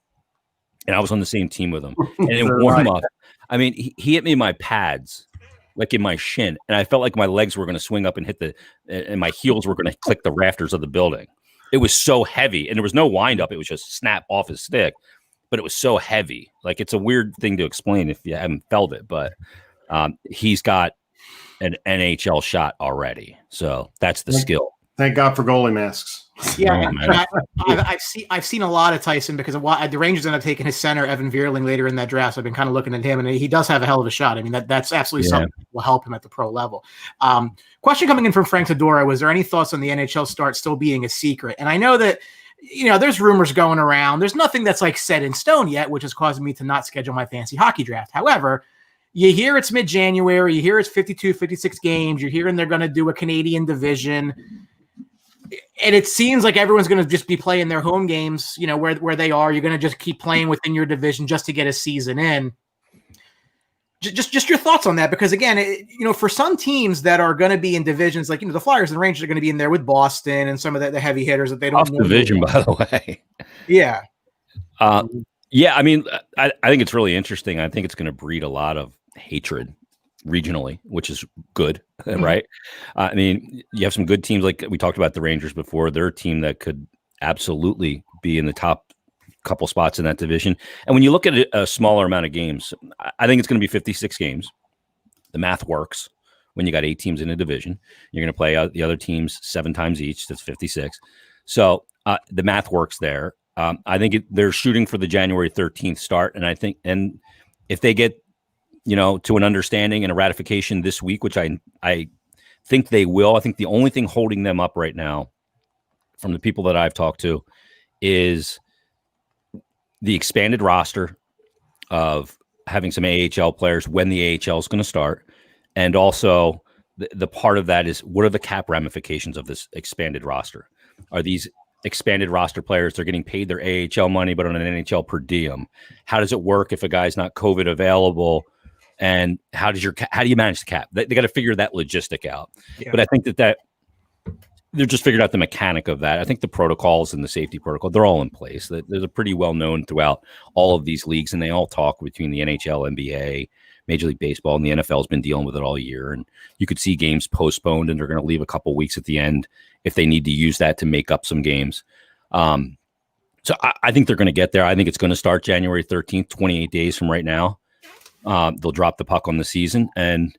Speaker 3: and I was on the same team with him. And in warm up, I mean, he hit me in my pads, like in my shin, and I felt like my legs were going to swing up and and my heels were going to click the rafters of the building. It was so heavy, and there was no wind up. It was just snap off his stick. But it was so heavy. Like, it's a weird thing to explain if you haven't felt it, but he's got an NHL shot already. So that's the skill.
Speaker 2: Thank God for goalie masks.
Speaker 4: Yeah, I've seen a lot of Tyson because the Rangers ended up taking his center, Evan Vierling, later in that draft. So I've been kind of looking at him, and he does have a hell of a shot. I mean, that's absolutely something that will help him at the pro level. Question coming in from Frank Tedora: was there any thoughts on the NHL start still being a secret? And I know that, there's rumors going around. There's nothing that's like set in stone yet, which is causing me to not schedule my fantasy hockey draft. However, you hear it's mid-January, you hear it's 52, 56 games, you're hearing they're going to do a Canadian division. And it seems like everyone's going to just be playing their home games, where they are. You're going to just keep playing within your division just to get a season in. Just your thoughts on that, because again, for some teams that are going to be in divisions like the Flyers and Rangers are going to be in there with Boston and some of the heavy hitters that they don't
Speaker 3: Tough division, by the way.
Speaker 4: Yeah.
Speaker 3: Yeah, I mean, I think it's really interesting. I think it's going to breed a lot of hatred regionally, which is good, right? I mean, you have some good teams, like we talked about the Rangers before. They're a team that could absolutely be in the top couple spots in that division. And when you look at a smaller amount of games, I think it's going to be 56 games. The math works. When you got 8 teams in a division, you're going to play out the other teams 7 times each. That's 56. So the math works there. I think they're shooting for the January 13th start. And I think, and if they get, to an understanding and a ratification this week, which I think they will, I think the only thing holding them up right now from the people that I've talked to is the expanded roster of having some AHL players when the AHL is going to start. And also the part of that is, what are the cap ramifications of this expanded roster? Are these expanded roster players, they're getting paid their AHL money, but on an NHL per diem? How does it work if a guy's not COVID available? And how do you manage the cap? They got to figure that logistic out. Yeah. But I think that they're just figured out the mechanic of that. I think the protocols and the safety protocol, they're all in place. They're pretty well known throughout all of these leagues, and they all talk between the NHL, NBA, Major League Baseball, and the NFL has been dealing with it all year. And you could see games postponed, and they're going to leave a couple weeks at the end if they need to use that to make up some games. So I think they're going to get there. I think it's going to start January 13th, 28 days from right now. They'll drop the puck on the season. And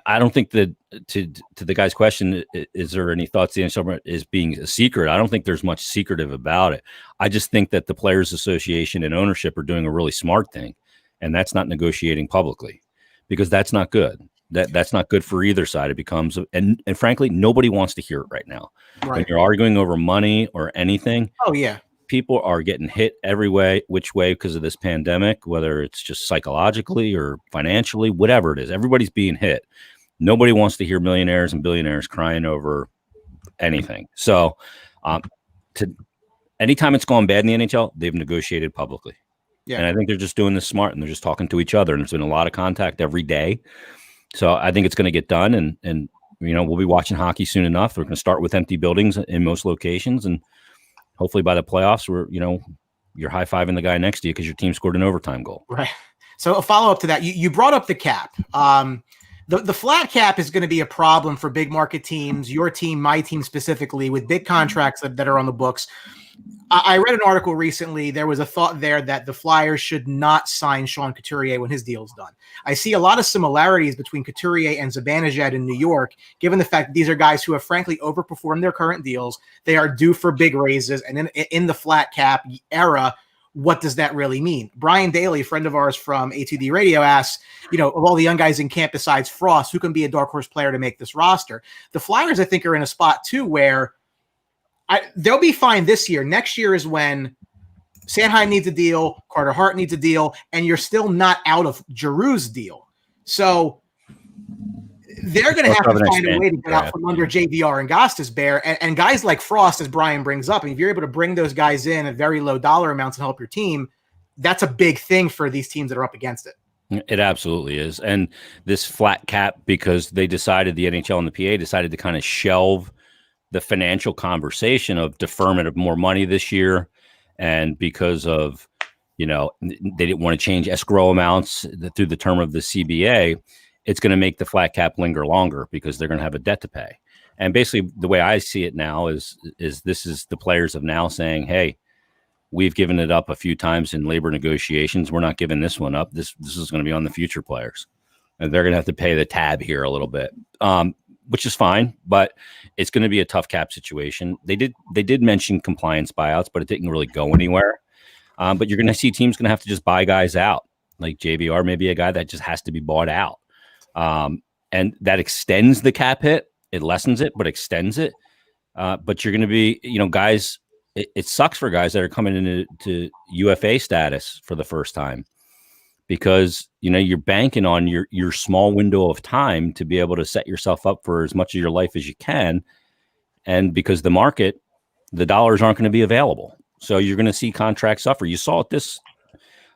Speaker 3: I don't think that, to the guy's question, is there any thoughts the NHL is being a secret? I don't think there's much secretive about it. I just think that the Players Association and ownership are doing a really smart thing, and that's not negotiating publicly, because that's not good. That's not good for either side. It becomes, and frankly, nobody wants to hear it right now. Right. When you're arguing over money or anything.
Speaker 4: Oh yeah.
Speaker 3: People are getting hit every which way because of this pandemic, whether it's just psychologically or financially, whatever it is, everybody's being hit. Nobody wants to hear millionaires and billionaires crying over anything. So anytime it's gone bad in the NHL, they've negotiated publicly. Yeah. And I think they're just doing this smart, and they're just talking to each other, and there's been a lot of contact every day. So I think it's going to get done, and we'll be watching hockey soon enough. We're going to start with empty buildings in most locations, and hopefully by the playoffs, you're high-fiving the guy next to you because your team scored an overtime goal.
Speaker 4: Right. So a follow-up to that, you brought up the cap. The flat cap is going to be a problem for big market teams, your team, my team specifically, with big contracts that are on the books. I read an article recently. There was a thought there that the Flyers should not sign Sean Couturier when his deal's done. I see a lot of similarities between Couturier and Zibanejad in New York, given the fact that these are guys who have frankly overperformed their current deals. They are due for big raises. And in the flat cap era, what does that really mean? Brian Daly, a friend of ours from A2D Radio, asks, of all the young guys in camp besides Frost, who can be a dark horse player to make this roster? The Flyers, I think, are in a spot too where they'll be fine this year. Next year is when Sanheim needs a deal, Carter Hart needs a deal, and you're still not out of Giroux's deal. So they're going to have to find a way to get out from under JVR and Gostisbehere. And guys like Frost, as Brian brings up, and if you're able to bring those guys in at very low dollar amounts and help your team, that's a big thing for these teams that are up against it.
Speaker 3: It absolutely is. And this flat cap, because they decided, the NHL and the PA decided to kind of shelve the financial conversation of deferment of more money this year. And because of, they didn't want to change escrow amounts through the term of the CBA, it's going to make the flat cap linger longer because they're going to have a debt to pay. And basically the way I see it now is this is the players of now saying, hey, we've given it up a few times in labor negotiations. We're not giving this one up. This is going to be on the future players, and they're going to have to pay the tab here a little bit. Which is fine, but it's going to be a tough cap situation. They did mention compliance buyouts, but it didn't really go anywhere. But you're going to see teams going to have to just buy guys out, like JVR, maybe a guy that just has to be bought out. And that extends the cap hit. It lessens it, but extends it. But you're going to be, guys, it sucks for guys that are coming into UFA status for the first time, because you're banking on your small window of time to be able to set yourself up for as much of your life as you can. And because the market, the dollars aren't going to be available. So you're going to see contracts suffer. You saw it this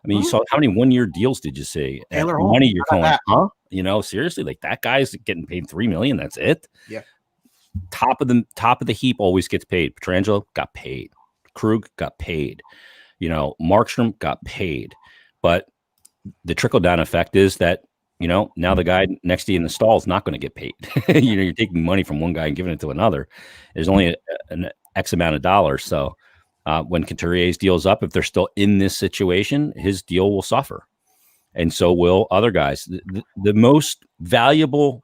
Speaker 3: I mean, you saw how many 1-year deals did you see?
Speaker 4: Taylor
Speaker 3: And
Speaker 4: Hall,
Speaker 3: money you're
Speaker 4: how about
Speaker 3: going, huh? You know, seriously, like that guy's getting paid $3 million. That's it.
Speaker 4: Yeah.
Speaker 3: Top of the heap always gets paid. Petrangelo got paid. Krug got paid. You know, Markstrom got paid. But the trickle down effect is that, you know, now the guy next to you in the stall is not going to get paid. You know, you're taking money from one guy and giving it to another. There's only an X amount of dollars. So when Couturier's deal's up, if they're still in this situation, his deal will suffer. And so will other guys. The most valuable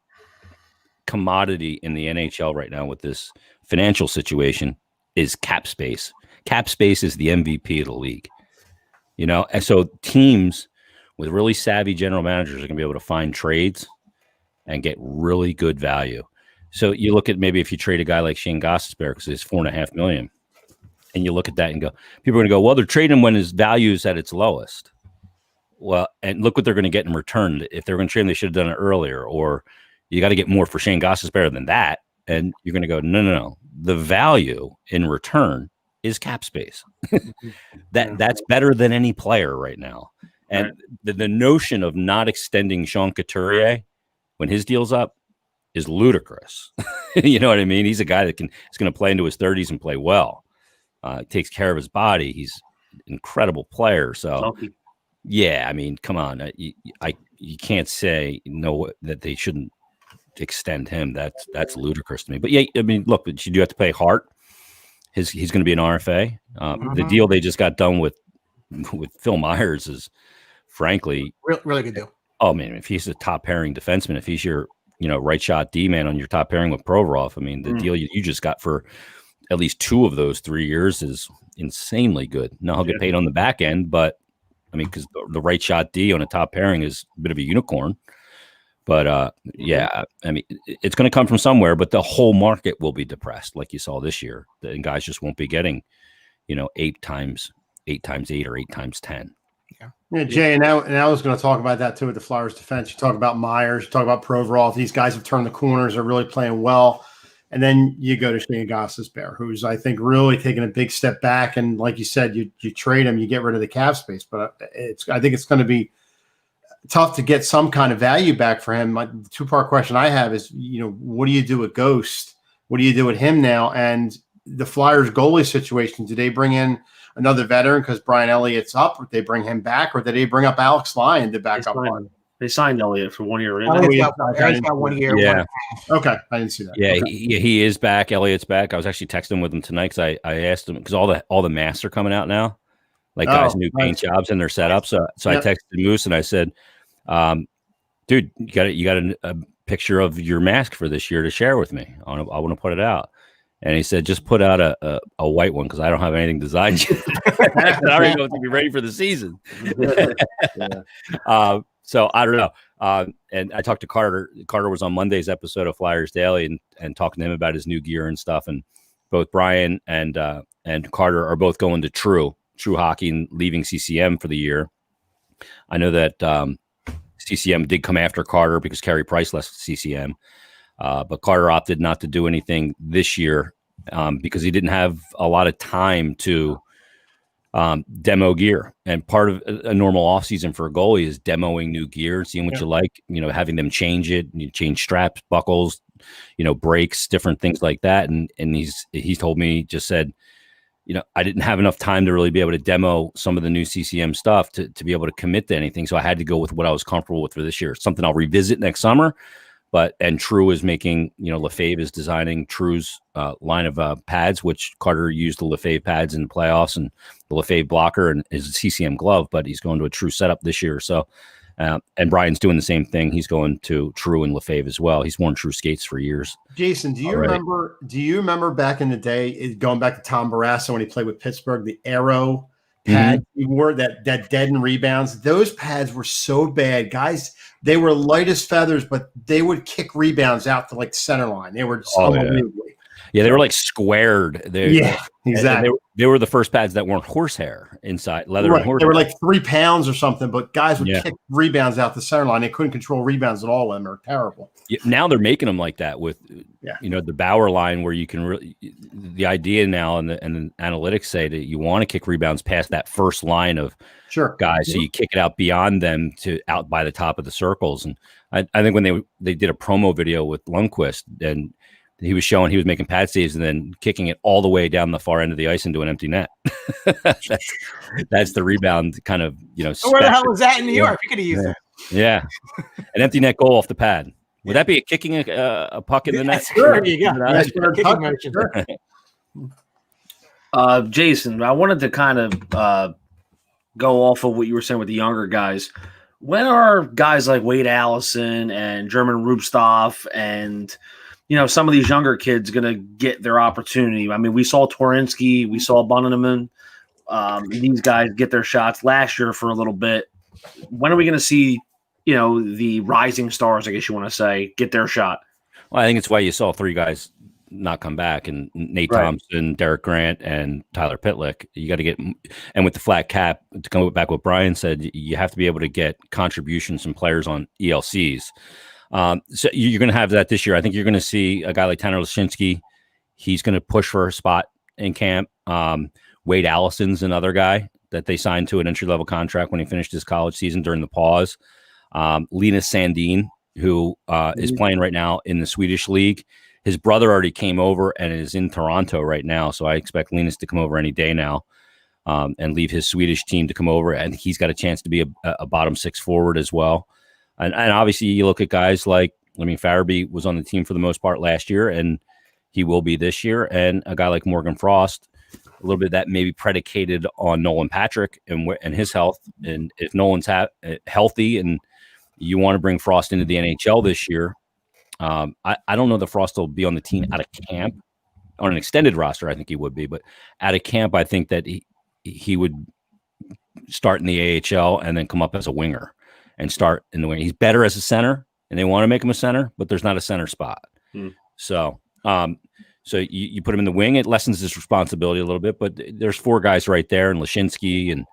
Speaker 3: commodity in the NHL right now with this financial situation is cap space. Cap space is the MVP of the league. You know, and so teams with really savvy general managers are going to be able to find trades and get really good value. So you look at maybe if you trade a guy like Shane Gostisbehere because it's $4.5 million, and you look at that and go, people are going to go, well, they're trading when his value is at its lowest. Well, and look what they're going to get in return. If they're going to trade him, they should have done it earlier, or you got to get more for Shane Gostisbehere than that. And you're going to go, no. The value in return is cap space. That's better than any player right now. And the notion of not extending Sean Couturier when his deal's up is ludicrous. You know what I mean? He's a guy that is going to play into his 30s and play well. Takes care of his body. He's an incredible player. So, yeah, I mean, come on. You can't say no that they shouldn't extend him. That's ludicrous to me. But yeah, I mean, look, but you do have to pay Hart. He's going to be an RFA. The deal they just got done with Phil Myers is, frankly,
Speaker 4: really good deal.
Speaker 3: Oh man, if he's a top pairing defenseman, if he's your right shot D man on your top pairing with Provorov, I mean the deal you just got for at least 2 of those 3 years is insanely good. Now he'll get paid on the back end, but I mean because the right shot D on a top pairing is a bit of a unicorn. But yeah, I mean it's going to come from somewhere, but the whole market will be depressed, like you saw this year. And guys just won't be getting 8 times 8 or 8 times 10.
Speaker 2: Yeah, Jay, and I was going to talk about that too with the Flyers defense. You talk about Myers, you talk about Provorov. These guys have turned the corners, are really playing well. And then you go to Shane Gostisbehere, who's, I think, really taking a big step back. And like you said, you trade him, you get rid of the cap space. But I think it's going to be tough to get some kind of value back for him. The 2-part question I have is, what do you do with Ghost? What do you do with him now? And the Flyers goalie situation, do they bring in another veteran because Brian Elliott's up, or they bring him back, or did they bring up Alex Lyon to back up on?
Speaker 1: They signed Elliott for 1 year.
Speaker 4: He's got 1 year.
Speaker 3: Yeah.
Speaker 2: Okay. I didn't see that.
Speaker 3: Yeah,
Speaker 2: okay.
Speaker 3: he is back. Elliott's back. I was actually texting with him tonight because I asked him because all the masks are coming out now, like guys new paint jobs and they're set up. So I texted Moose and I said, dude, you got a picture of your mask for this year to share with me. I want to put it out. And he said, just put out a white one because I don't have anything designed yet. I already know to be ready for the season. So I don't know. And I talked to Carter. Carter was on Monday's episode of Flyers Daily and talking to him about his new gear and stuff. And both Brian and Carter are both going to True Hockey and leaving CCM for the year. I know that CCM did come after Carter because Carey Price left CCM. But Carter opted not to do anything this year because he didn't have a lot of time to demo gear. And part of a normal offseason for a goalie is demoing new gear, seeing what you like, having them change it, and you change straps, buckles, brakes, different things like that. And he's told me, just said, I didn't have enough time to really be able to demo some of the new CCM stuff to be able to commit to anything. So I had to go with what I was comfortable with for this year. Something I'll revisit next summer. And True is making, Lefebvre is designing True's line of pads, which Carter used the Lefebvre pads in the playoffs and the Lefebvre blocker and his CCM glove, but he's going to a True setup this year. So, and Brian's doing the same thing. He's going to True and Lefebvre as well. He's worn True skates for years. Jason,
Speaker 2: do you remember back in the day, going back to Tom Barrasso when he played with Pittsburgh, the Aero pads he wore that deadened rebounds? Those pads were so bad, guys. They were light as feathers, but they would kick rebounds out to like the center line. They were just unbelievably.
Speaker 3: Yeah, they were like squared.
Speaker 2: Exactly.
Speaker 3: They were the first pads that weren't horsehair inside, leather and horsehair.
Speaker 2: They were like 3 pounds or something, but guys would kick rebounds out the center line. They couldn't control rebounds at all, and they're terrible.
Speaker 3: Now they're making them like that with, the Bauer line, where you can really. The idea now and the analytics say that you want to kick rebounds past that first line of guys, so you kick it out beyond them to out by the top of the circles. And I think when they did a promo video with Lundqvist, and he was showing he was making pad saves and then kicking it all the way down the far end of the ice into an empty net. that's the rebound kind of,
Speaker 4: where the hell was that in New York? You could have used it.
Speaker 3: Yeah. An empty net goal off the pad. Would that be kicking a puck in the net?
Speaker 4: There you go.
Speaker 1: Jason, I wanted to kind of go off of what you were saying with the younger guys. When are guys like Wade Allison and German Rubstoff and some of these younger kids going to get their opportunity? I mean, we saw Torinsky, we saw Bunneman. These guys get their shots last year for a little bit. When are we going to see, the rising stars, I guess you want to say, get their shot?
Speaker 3: Well, I think it's why you saw 3 guys not come back, and Nate Thompson, Derek Grant, and Tyler Pitlick. You got to get, and with the flat cap, to come back what Brian said, you have to be able to get contributions from players on ELCs. So you're going to have that this year. I think you're going to see a guy like Tanner Lashinsky. He's going to push for a spot in camp. Wade Allison's another guy that they signed to an entry-level contract when he finished his college season during the pause. Linus Sandin, who is playing right now in the Swedish league. His brother already came over and is in Toronto right now, so I expect Linus to come over any day now and leave his Swedish team to come over, and he's got a chance to be a bottom 6 forward as well. And obviously, you look at guys like, Farabee was on the team for the most part last year, and he will be this year. And a guy like Morgan Frost, a little bit of that maybe predicated on Nolan Patrick and his health. And if Nolan's healthy and you want to bring Frost into the NHL this year, I don't know that Frost will be on the team out of camp. On an extended roster, I think he would be. But out of camp, I think that he would start in the AHL and then come up as a winger. And start in the wing. He's better as a center, and they want to make him a center, but there's not a center spot. So you put him in the wing, it lessens his responsibility a little bit. But there's 4 guys right there, and Lashinsky,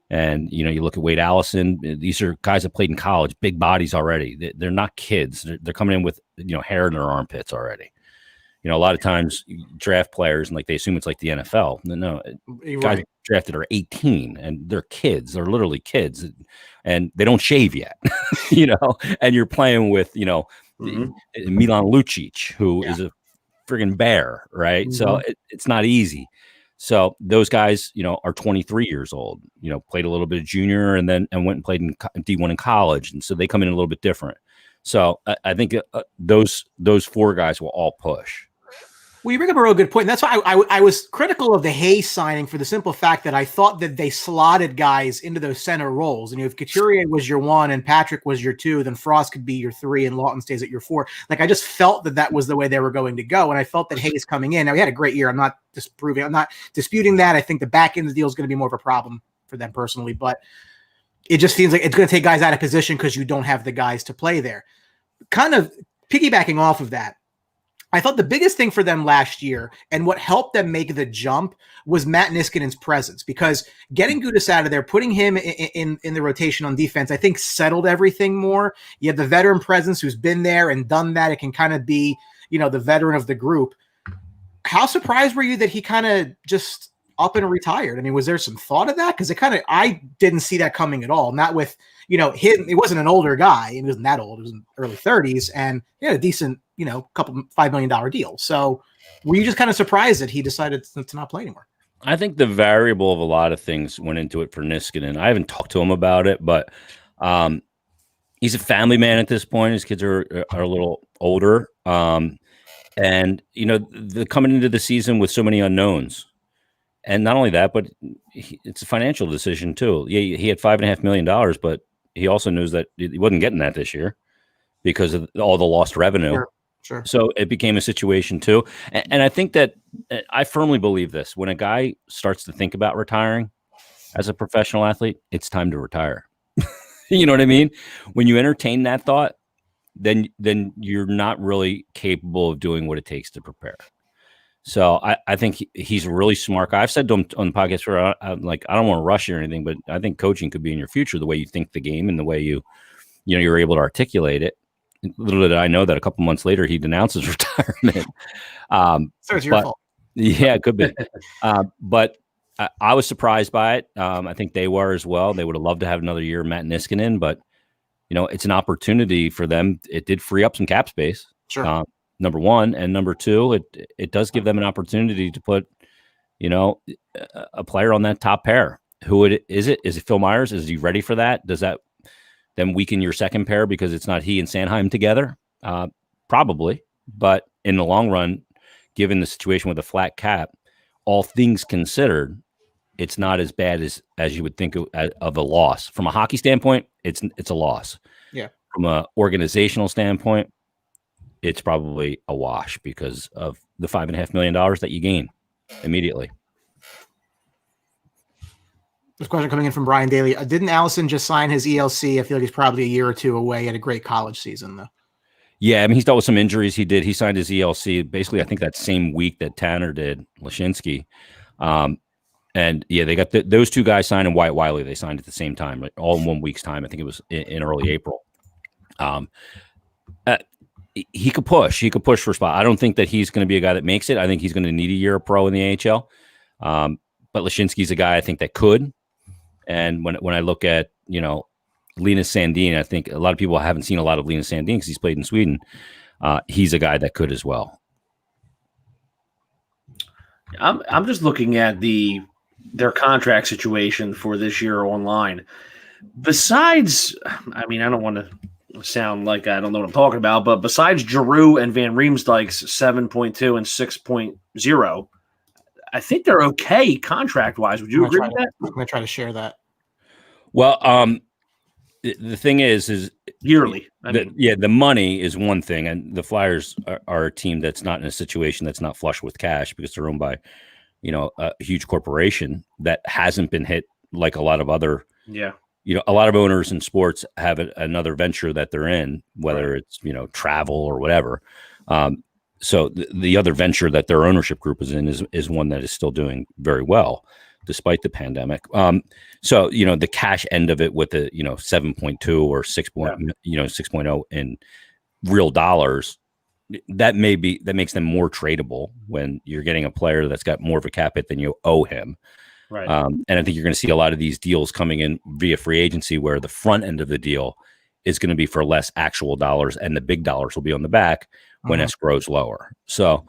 Speaker 3: and you look at Wade Allison. These are guys that played in college, big bodies already. They're not kids. They're coming in with hair in their armpits already. A lot of times draft players and they assume it's like the NFL. No, guys drafted are 18 and they're kids. They're literally kids, and they don't shave yet. And you're playing with Milan Lucic, who is a friggin' bear, right? So it's not easy. So those guys, are 23 years old. Played a little bit of junior and went and played in D1 in college, and so they come in a little bit different. So I think those 4 guys will all push.
Speaker 4: Well, you bring up a real good point. And that's why I was critical of the Hayes signing for the simple fact that I thought that they slotted guys into those center roles. And if Couturier was your 1 and Patrick was your 2, then Frost could be your 3 and Lawton stays at your 4. I just felt that was the way they were going to go. And I felt that Hayes coming in, now he had a great year. I'm not disputing that. I think the back end of the deal is going to be more of a problem for them personally, but it just seems like it's going to take guys out of position because you don't have the guys to play there. Kind of piggybacking off of that, I thought the biggest thing for them last year and what helped them make the jump was Matt Niskanen's presence, because getting Gudas out of there, putting him in the rotation on defense, I think settled everything more. You have the veteran presence who's been there and done that. It can kind of be, the veteran of the group. How surprised were you that he kind of just up and retired? I mean, was there some thought of that? Because I didn't see that coming at all. Not with, him. He wasn't an older guy. He wasn't that old. He was in early 30s and he had a decent, couple $5 million deal. So were you just kind of surprised that he decided to not play anymore?
Speaker 3: I think the variable of a lot of things went into it for Niskanen. I haven't talked to him about it, but he's a family man at this point. His kids are a little older. And, the coming into the season with so many unknowns. And not only that, but it's a financial decision too. Yeah, he had $5.5 million, but he also knows that he wasn't getting that this year because of all the lost revenue.
Speaker 4: Sure.
Speaker 3: So it became a situation too. And I think that I firmly believe this. When a guy starts to think about retiring as a professional athlete, it's time to retire. You know what I mean? When you entertain that thought, then you're not really capable of doing what it takes to prepare. So I think he's a really smart guy. I've said to him on the podcast where I'm like, I don't want to rush you or anything, but I think coaching could be in your future, the way you think the game and the way you're able to articulate it. Little did I know that a couple months later he'd announce his retirement.
Speaker 4: So it's your fault.
Speaker 3: Yeah, it could be. But I was surprised by it. I think they were as well. They would have loved to have another year of Matt Niskanen, but it's an opportunity for them. It did free up some cap space.
Speaker 4: Sure.
Speaker 3: Number one, and number two, it does give them an opportunity to put, a player on that top pair. Is it? Is it Phil Myers? Is he ready for that? Does that then weaken your second pair because it's not he and Sanheim together? Probably, but in the long run, given the situation with a flat cap, all things considered, it's not as bad as you would think of a loss. From a hockey standpoint, it's a loss.
Speaker 4: Yeah.
Speaker 3: From an organizational standpoint, it's probably a wash because of the $5.5 million that you gain immediately.
Speaker 4: This question coming in from Brian Daly. Didn't Allison just sign his ELC? I feel like he's probably a year or two away. He had a great college season, though.
Speaker 3: Yeah, I mean, he's dealt with some injuries. He signed his ELC basically, I think, that same week that Tanner did, Lashinsky. And yeah, they got those two guys signed, and Wyatt Wiley, they signed at the same time, like all in 1 week's time. I think it was in early April. He could push. He could push for a spot. I don't think that he's going to be a guy that makes it. I think he's going to need a year of pro in the AHL. But Lashinsky's a guy I think that could. And when I look at, Linus Sandin, I think a lot of people haven't seen a lot of Linus Sandin because he's played in Sweden. He's a guy that could as well.
Speaker 1: I'm just looking at their contract situation for this year online. Besides, I mean, I don't want to sound like I don't know what I'm talking about, but besides Giroux and Van Riemsdyk's 7.2 and 6.0, I think they're okay contract-wise. Would you agree with that?
Speaker 4: I'm going to try to share that.
Speaker 3: Well, the thing is
Speaker 1: yearly.
Speaker 3: The money is one thing, and the Flyers are a team that's not in a situation that's not flush with cash because they're owned by, a huge corporation that hasn't been hit like a lot of other.
Speaker 1: Yeah.
Speaker 3: A lot of owners in sports have another venture that they're in, whether it's travel or whatever. So the other venture that their ownership group is in is one that is still doing very well despite the pandemic. So the cash end of it with the 7.2 or 6.0 in real dollars, that makes them more tradable when you're getting a player that's got more of a cap hit than you owe him.
Speaker 1: Right.
Speaker 3: And I think you're going to see a lot of these deals coming in via free agency where the front end of the deal is going to be for less actual dollars and the big dollars will be on the back when escrow's lower. So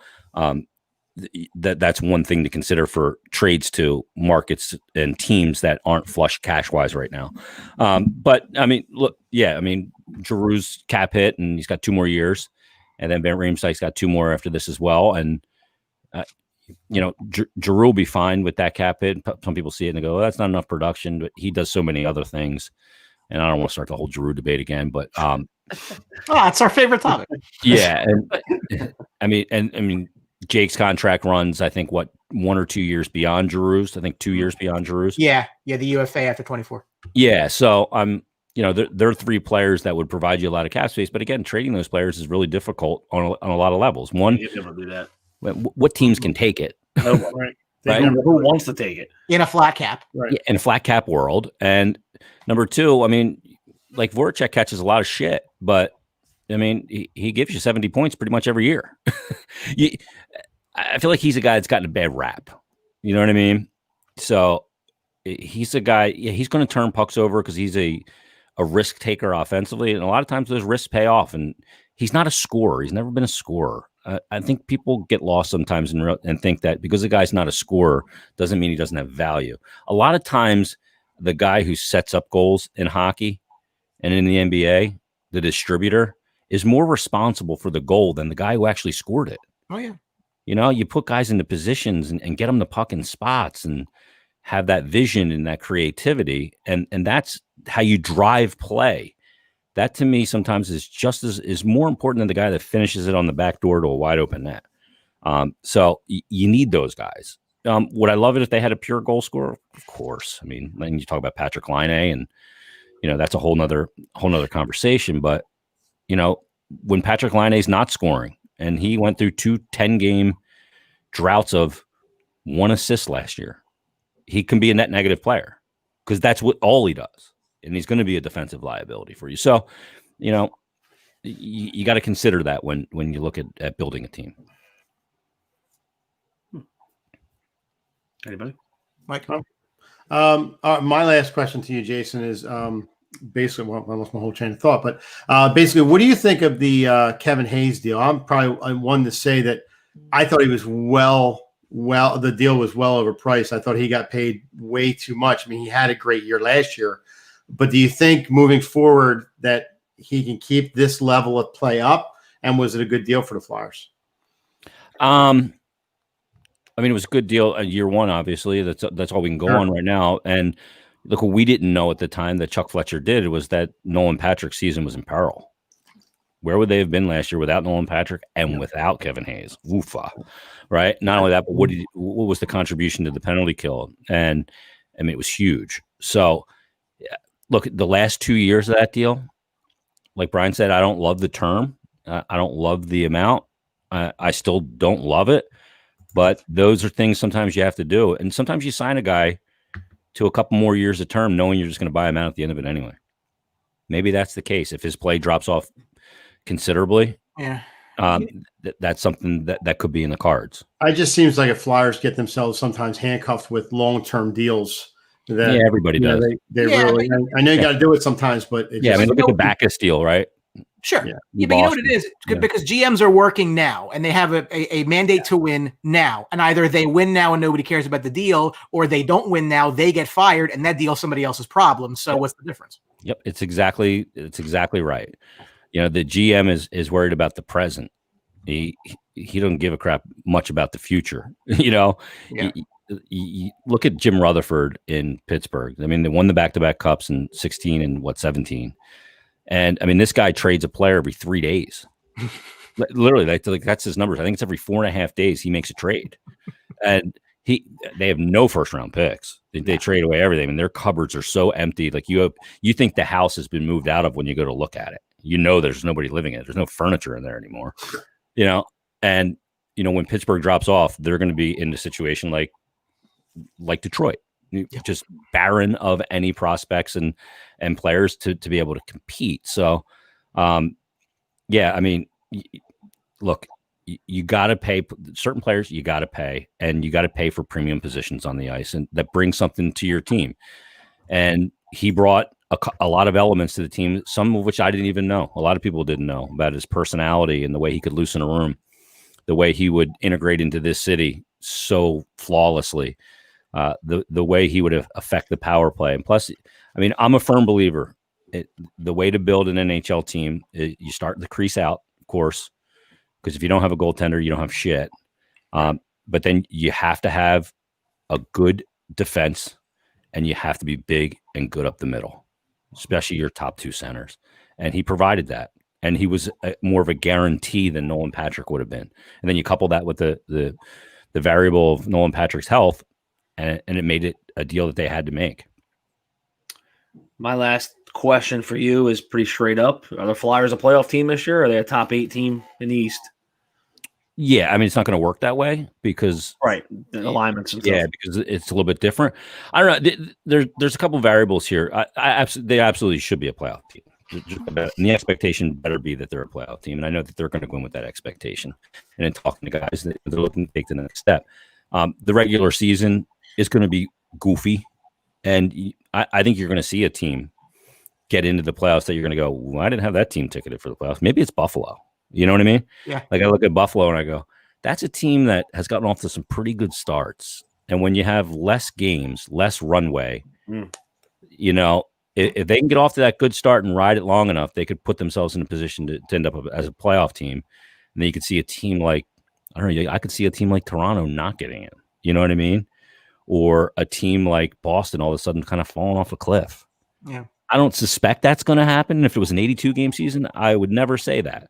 Speaker 3: that's one thing to consider for trades to markets and teams that aren't flush cash wise right now. But I mean, look, Giroux's cap hit and he's got 2 more years, and then Van Riemsdyk's got 2 more after this as well. And Giroux will be fine with that cap hit. Some people see it and they go, "Oh, that's not enough production," but he does so many other things. And I don't want to start the whole Giroux debate again, but
Speaker 4: it's our favorite topic.
Speaker 3: Yeah, and I mean, Jake's contract runs, I think, 1 or 2 years beyond Giroux's. I think 2 years beyond Giroux's.
Speaker 4: Yeah, the UFA after 24.
Speaker 3: Yeah, so there are 3 players that would provide you a lot of cap space, but again, trading those players is really difficult on a lot of levels. One,
Speaker 1: you never do that.
Speaker 3: What teams can take it?
Speaker 1: No, right. Who wants to take it
Speaker 4: in a flat cap?
Speaker 1: Right.
Speaker 3: Yeah, in a flat cap world. And number 2, I mean, like Voracek catches a lot of shit, but I mean, he gives you 70 points pretty much every year. I feel like he's a guy that's gotten a bad rap. You know what I mean? So he's a guy. Yeah, he's going to turn pucks over because he's a risk taker offensively, and a lot of times those risks pay off. And he's not a scorer. He's never been a scorer. I think people get lost sometimes and think that because a guy's not a scorer doesn't mean he doesn't have value. A lot of times, the guy who sets up goals in hockey and in the NBA, the distributor, is more responsible for the goal than the guy who actually scored it.
Speaker 4: Oh, yeah.
Speaker 3: You put guys into positions and get them the puck in spots and have that vision and that creativity. And that's how you drive play. That to me sometimes is more important than the guy that finishes it on the back door to a wide open net. So you need those guys. Would I love it if they had a pure goal scorer? Of course. I mean, then you talk about Patrick Laine, and that's a whole nother conversation. But when Patrick Laine is not scoring, and he went through 2 10-game droughts of 1 assist last year. He can be a net negative player because that's all he does. And he's going to be a defensive liability for you. So, you got to consider that when you look at building a team.
Speaker 1: Anybody?
Speaker 4: Mike?
Speaker 2: My last question to you, Jason, is basically, I lost my whole train of thought, but basically, what do you think of the Kevin Hayes deal? I'm probably one to say that I thought he was the deal was well overpriced. I thought he got paid way too much. I mean, he had a great year last year, but do you think moving forward that he can keep this level of play up? And was it a good deal for the Flyers?
Speaker 3: I mean, it was a good deal year one, obviously. That's all we can go on right now. And look, what we didn't know at the time that Chuck Fletcher did was that Nolan Patrick's season was in peril. Where would they have been last year without Nolan Patrick and without Kevin Hayes? Woofa, right? Not only that, but what was the contribution to the penalty kill? And I mean, it was huge. So, look, the last 2 years of that deal, like Brian said, I don't love the term. I don't love the amount. I still don't love it. But those are things sometimes you have to do. And sometimes you sign a guy to a couple more years of term knowing you're just going to buy him out at the end of it anyway. Maybe that's the case. If his play drops off considerably, that's something that could be in the cards.
Speaker 2: It just seems like if Flyers get themselves sometimes handcuffed with long-term deals. That,
Speaker 3: everybody does.
Speaker 2: They really. I know you got to do it sometimes, but
Speaker 3: I mean, look at the Backus deal, right?
Speaker 4: Sure. But you know what it is? Because GMs are working now and they have a mandate to win now. And either they win now and nobody cares about the deal, or they don't win now, they get fired, and that deal's somebody else's problem. So what's the difference?
Speaker 3: Yep. It's exactly right. The GM is worried about the present. He doesn't give a crap much about the future. You look at Jim Rutherford in Pittsburgh. I mean, they won the back-to-back cups in 16 and 17. And I mean, this guy trades a player every 3 days. Literally, that's his numbers. I think it's every 4.5 days he makes a trade. And they have no first round picks. They trade away everything, and their cupboards are so empty. Like you think the house has been moved out of when you go to look at it. There's nobody living in it. There's no furniture in there anymore. And when Pittsburgh drops off, they're going to be in a situation like Detroit. Just barren of any prospects and players to be able to compete. So, I mean, look, you got to pay certain players. You got to pay, and you got to pay for premium positions on the ice, and that brings something to your team. And he brought a lot of elements to the team, some of which I didn't even know. A lot of people didn't know about his personality and the way he could loosen a room, the way he would integrate into this city so flawlessly. The way he would affect the power play. And plus, I mean, I'm a firm believer. The way to build an NHL team is you start the crease out, of course, because if you don't have a goaltender, you don't have shit. But then you have to have a good defense, and you have to be big and good up the middle, especially your top two centers. And he provided that. And he was more of a guarantee than Nolan Patrick would have been. And then you couple that with the variable of Nolan Patrick's health, and it made it a deal that they had to make.
Speaker 1: My last question for you is pretty straight up. Are the Flyers a playoff team this year, or are they a top 8 team in the East?
Speaker 3: Yeah, I mean, it's not going to work that way because
Speaker 1: the alignments and stuff.
Speaker 3: Yeah, because it's a little bit different. I don't know. There's a couple variables here. They absolutely should be a playoff team. And the expectation better be that they're a playoff team. And I know that they're going to go in with that expectation. And in talking to guys, they're looking to take the next step. The regular season is going to be goofy. And I think you're going to see a team get into the playoffs that you're going to go, well, I didn't have that team ticketed for the playoffs. Maybe it's Buffalo. You know what I mean?
Speaker 4: Yeah.
Speaker 3: Like I look at Buffalo and I go, that's a team that has gotten off to some pretty good starts. And when you have less games, less runway, if they can get off to that good start and ride it long enough, they could put themselves in a position to end up as a playoff team. And then you could see a team like, I don't know, I could see a team like Toronto not getting it. You know what I mean? Or a team like Boston all of a sudden kind of falling off a cliff.
Speaker 4: Yeah.
Speaker 3: I don't suspect that's going to happen. If it was an 82-game season, I would never say that.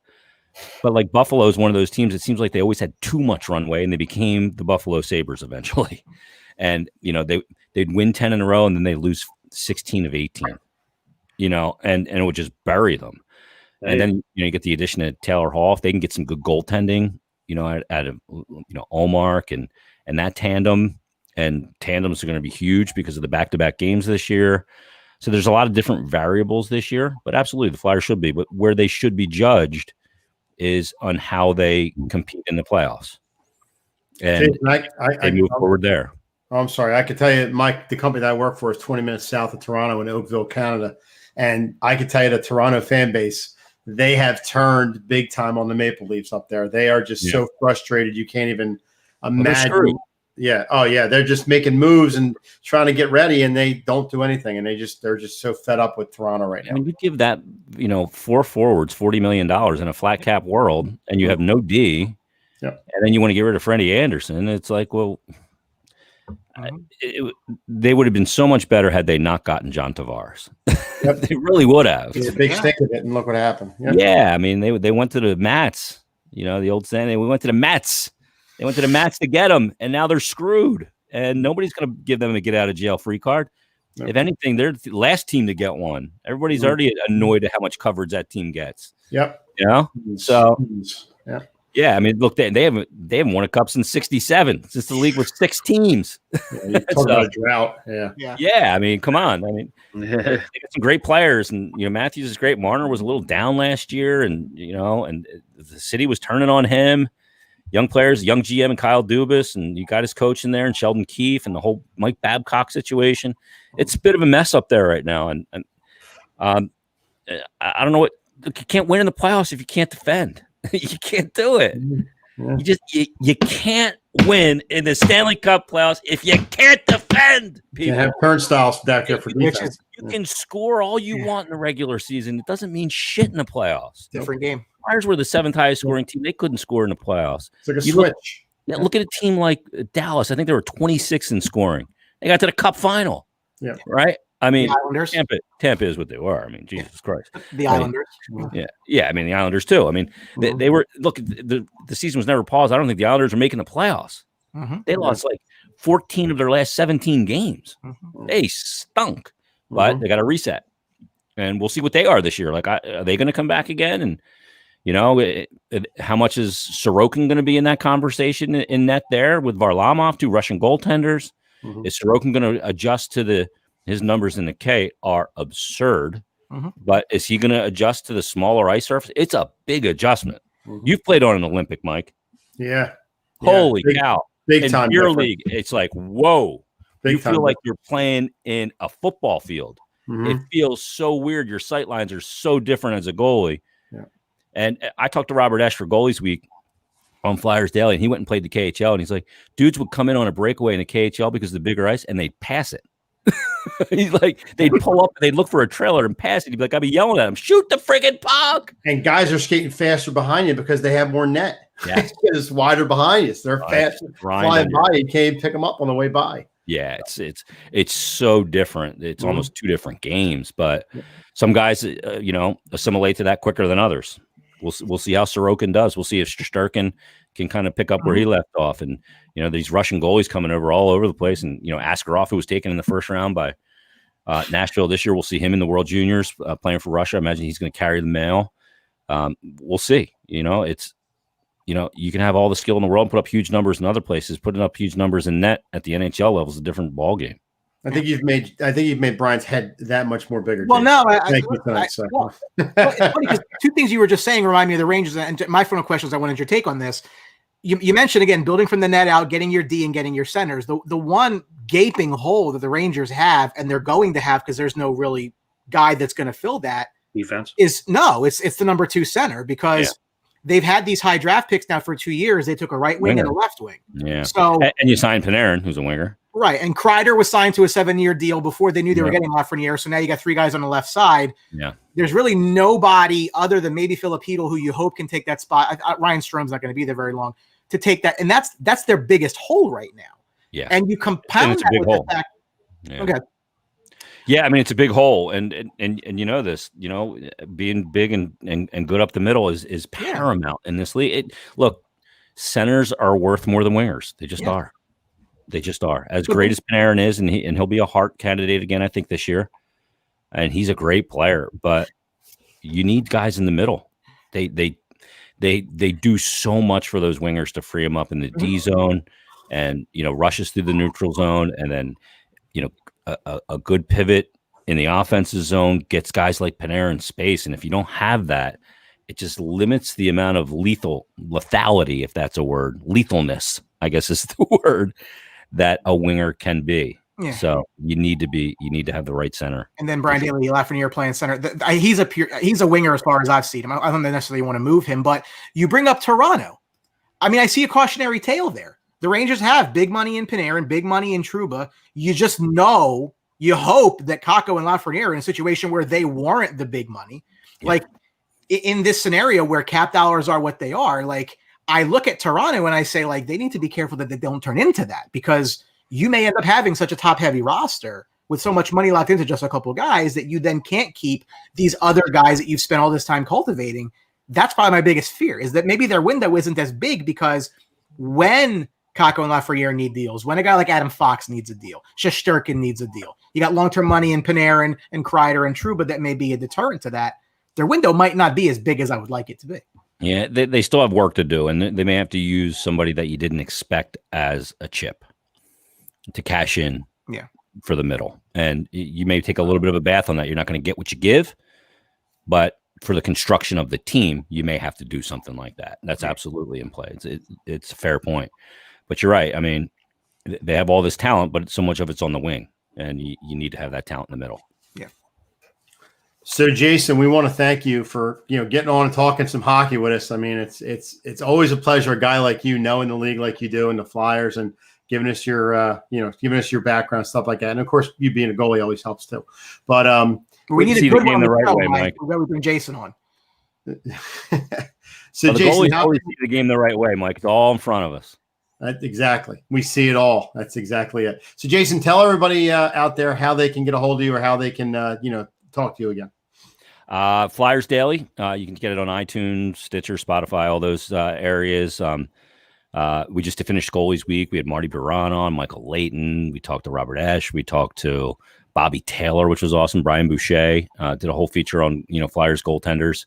Speaker 3: But like Buffalo is one of those teams, it seems like they always had too much runway, and they became the Buffalo Sabres eventually. And, they'd win 10 in a row, and then they lose 16 of 18, and it would just bury them. Right. And then, you get the addition of Taylor Hall. If they can get some good goaltending, at Olmark and that tandem, and tandems are going to be huge because of the back-to-back games this year. So there's a lot of different variables this year, but absolutely the Flyers should be. But where they should be judged is on how they compete in the playoffs, and they move forward there.
Speaker 2: Oh, I'm sorry. I could tell you, Mike, the company that I work for is 20 minutes south of Toronto in Oakville, Canada. And I could tell you the Toronto fan base, they have turned big time on the Maple Leafs up there. They are just so frustrated. You can't even imagine. Yeah. Oh, yeah. They're just making moves and trying to get ready, and they don't do anything. And they're just so fed up with Toronto right now.
Speaker 3: I mean, you give that, 4 forwards, $40 million in a flat cap world, and you have no D, and then you want to get rid of Freddie Anderson. It's like, well, they would have been so much better had they not gotten John Tavares. They really would have.
Speaker 2: It's a big stick of it, and look what happened.
Speaker 3: Yeah, I mean, they went to the Mets. The old saying, we went to the Mets. They went to the Mets to get them, and now they're screwed. And nobody's going to give them a get-out-of-jail-free card. If anything, they're the last team to get one. Everybody's already annoyed at how much coverage that team gets.
Speaker 2: Yep.
Speaker 3: So, yeah. I mean, look, they haven't won a cup since '67, since the league was 6 teams.
Speaker 2: You talk about a drought.
Speaker 3: Yeah. I mean, come on. I mean, they got some great players, and Matthews is great. Marner was a little down last year, and and the city was turning on him. Young players, young GM and Kyle Dubas, and you got his coach in there, and Sheldon Keefe, and the whole Mike Babcock situation. It's a bit of a mess up there right now, and I don't know what you can't win in the playoffs if you can't defend. You can't do it. You can't win in the Stanley Cup playoffs if you can't defend. People.
Speaker 2: You have turnstiles back there for defense.
Speaker 3: You can score all you want in the regular season. It doesn't mean shit in the playoffs.
Speaker 4: Different game.
Speaker 3: Flyers were the 7th highest scoring team. They couldn't score in the playoffs.
Speaker 2: It's like a switch.
Speaker 3: Look at a team like Dallas. I think they were 26 in scoring. They got to the Cup final.
Speaker 2: Yeah.
Speaker 3: Right? I mean,
Speaker 4: Islanders.
Speaker 3: Tampa is what they were. I mean, Jesus Christ.
Speaker 4: The Islanders.
Speaker 3: Yeah. I mean, the Islanders too. I mean, they were. Look, the season was never paused. I don't think the Islanders are making the playoffs. They lost like 14 of their last 17 games. They stunk, but they got to reset, and we'll see what they are this year. Like, are they going to come back again? And how much is Sorokin going to be in that conversation in net there with Varlamov, 2 Russian goaltenders? Is Sorokin going to adjust to his numbers in the K are absurd, but is he going to adjust to the smaller ice surface? It's a big adjustment. You've played on an Olympic, Mike.
Speaker 2: Yeah.
Speaker 3: Holy cow.
Speaker 2: Big time.
Speaker 3: Beer league. It's like, whoa. You feel like you're playing in a football field. It feels so weird. Your sight lines are so different as a goalie. And I talked to Robert Esch for Goalies Week on Flyers Daily, and he went and played the KHL, and he's like, dudes would come in on a breakaway in the KHL because of the bigger ice, and they'd pass it. He's like, they'd pull up, they'd look for a trailer and pass it. He'd be like, I'd be yelling at him, shoot the friggin' puck.
Speaker 2: And guys are skating faster behind you because they have more net.
Speaker 3: Yeah.
Speaker 2: It's wider behind you. So they're faster flying by. You can't even pick them up on the way by.
Speaker 3: Yeah, it's so different. It's almost 2 different games, but some guys, assimilate to that quicker than others. We'll see how Sorokin does. We'll see if Shesterkin can kind of pick up where he left off. And, these Russian goalies coming over all over the place. And, Askarov, who was taken in the first round by Nashville this year, we'll see him in the World Juniors playing for Russia. I imagine he's going to carry the mail. We'll see. You can have all the skill in the world and put up huge numbers in other places. Putting up huge numbers in net at the NHL level is a different ball game.
Speaker 2: I think you've made Brian's head that much more bigger.
Speaker 4: Well, no,
Speaker 2: thank you tonight.
Speaker 4: It's funny because 2 things you were just saying remind me of the Rangers. And my final questions, I wanted your take on this. You mentioned again building from the net out, getting your D and getting your centers. The one gaping hole that the Rangers have, and they're going to have because there's no really guy that's going to fill that
Speaker 5: defense
Speaker 4: it's the number 2 center because they've had these high draft picks now for 2 years. They took a right wing and a left wing.
Speaker 3: Yeah.
Speaker 4: So
Speaker 3: and you signed Panarin, who's a winger.
Speaker 4: Right. And Kreider was signed to a 7-year deal before they knew they were getting Lafreniere. So now you got 3 guys on the left side.
Speaker 3: Yeah.
Speaker 4: There's really nobody other than maybe Filipino who you hope can take that spot. Ryan Strom's not going to be there very long to take that. And that's their biggest hole right now.
Speaker 3: Yeah.
Speaker 4: And you compound that with the fact.
Speaker 3: Yeah.
Speaker 4: Okay.
Speaker 3: Yeah, I mean, it's a big hole. And you know this, being big and good up the middle is paramount in this league. Look, centers are worth more than wingers. They just are. They just are. As great as Panarin is, and he'll be a Hart candidate again, I think, this year. And he's a great player, but you need guys in the middle. They they do so much for those wingers to free them up in the D zone, and rushes through the neutral zone, and then a good pivot in the offensive zone gets guys like Panarin in space. And if you don't have that, it just limits the amount of lethality, if that's a word, lethalness, I guess is the word, that a winger can be. Yeah. So you need to have the right center.
Speaker 4: And then Brian Daly, Lafreniere playing center. He's a winger as far as I've seen him. I don't necessarily want to move him, but you bring up Toronto. I mean, I see a cautionary tale there. The Rangers have big money in Panarin, big money in Trouba. You just know, you hope that Kakko and Lafreniere are in a situation where they warrant the big money. Yeah. Like in this scenario where cap dollars are what they are, like I look at Toronto and I say, like, they need to be careful that they don't turn into that, because you may end up having such a top-heavy roster with so much money locked into just a couple of guys that you then can't keep these other guys that you've spent all this time cultivating. That's probably my biggest fear, is that maybe their window isn't as big, because when Kakko and Lafreniere need deals, when a guy like Adam Fox needs a deal, Shesterkin needs a deal, you got long-term money in Panarin and Kreider and Trouba that may be a deterrent to that. Their window might not be as big as I would like it to be.
Speaker 3: Yeah, they still have work to do, and they may have to use somebody that you didn't expect as a chip to cash in for the middle. And you may take a little bit of a bath on that. You're not going to get what you give, but for the construction of the team, you may have to do something like that. That's absolutely in play. It's a fair point. But you're right. I mean, they have all this talent, but so much of it's on the wing, and you need to have that talent in the middle.
Speaker 4: Yeah.
Speaker 2: So, Jason, we want to thank you for getting on and talking some hockey with us. I mean, it's always a pleasure, a guy like you, knowing the league like you do and the Flyers, and giving us your background, stuff like that. And of course, you being a goalie always helps too. But
Speaker 4: we need
Speaker 3: see
Speaker 4: a good
Speaker 3: the game
Speaker 4: one
Speaker 3: the right way, Mike.
Speaker 4: We bring Jason on.
Speaker 2: So,
Speaker 3: the
Speaker 2: Jason,
Speaker 3: goalies always see the game the right way, Mike. It's all in front of us.
Speaker 2: Exactly. We see it all. That's exactly it. So, Jason, tell everybody out there how they can get a hold of you, or how they can, talk to you again.
Speaker 3: Flyers Daily. You can get it on iTunes, Stitcher, Spotify, all those areas. We just finished Goalies Week. We had Marty Biron on, Michael Layton. We talked to Robert Esch. We talked to Bobby Taylor, which was awesome. Brian Boucher did a whole feature on Flyers goaltenders.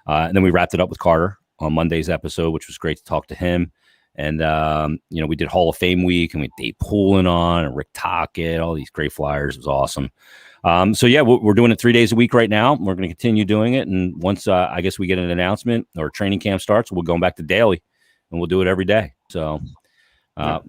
Speaker 3: And then we wrapped it up with Carter on Monday's episode, which was great to talk to him. And, we did Hall of Fame week, and we had Dave Poulin on and Rick Tocchet, all these great Flyers. It was awesome. We're doing it 3 days a week right now. We're going to continue doing it. And once I guess we get an announcement or training camp starts, we'll go back to daily, and we'll do it every day. So,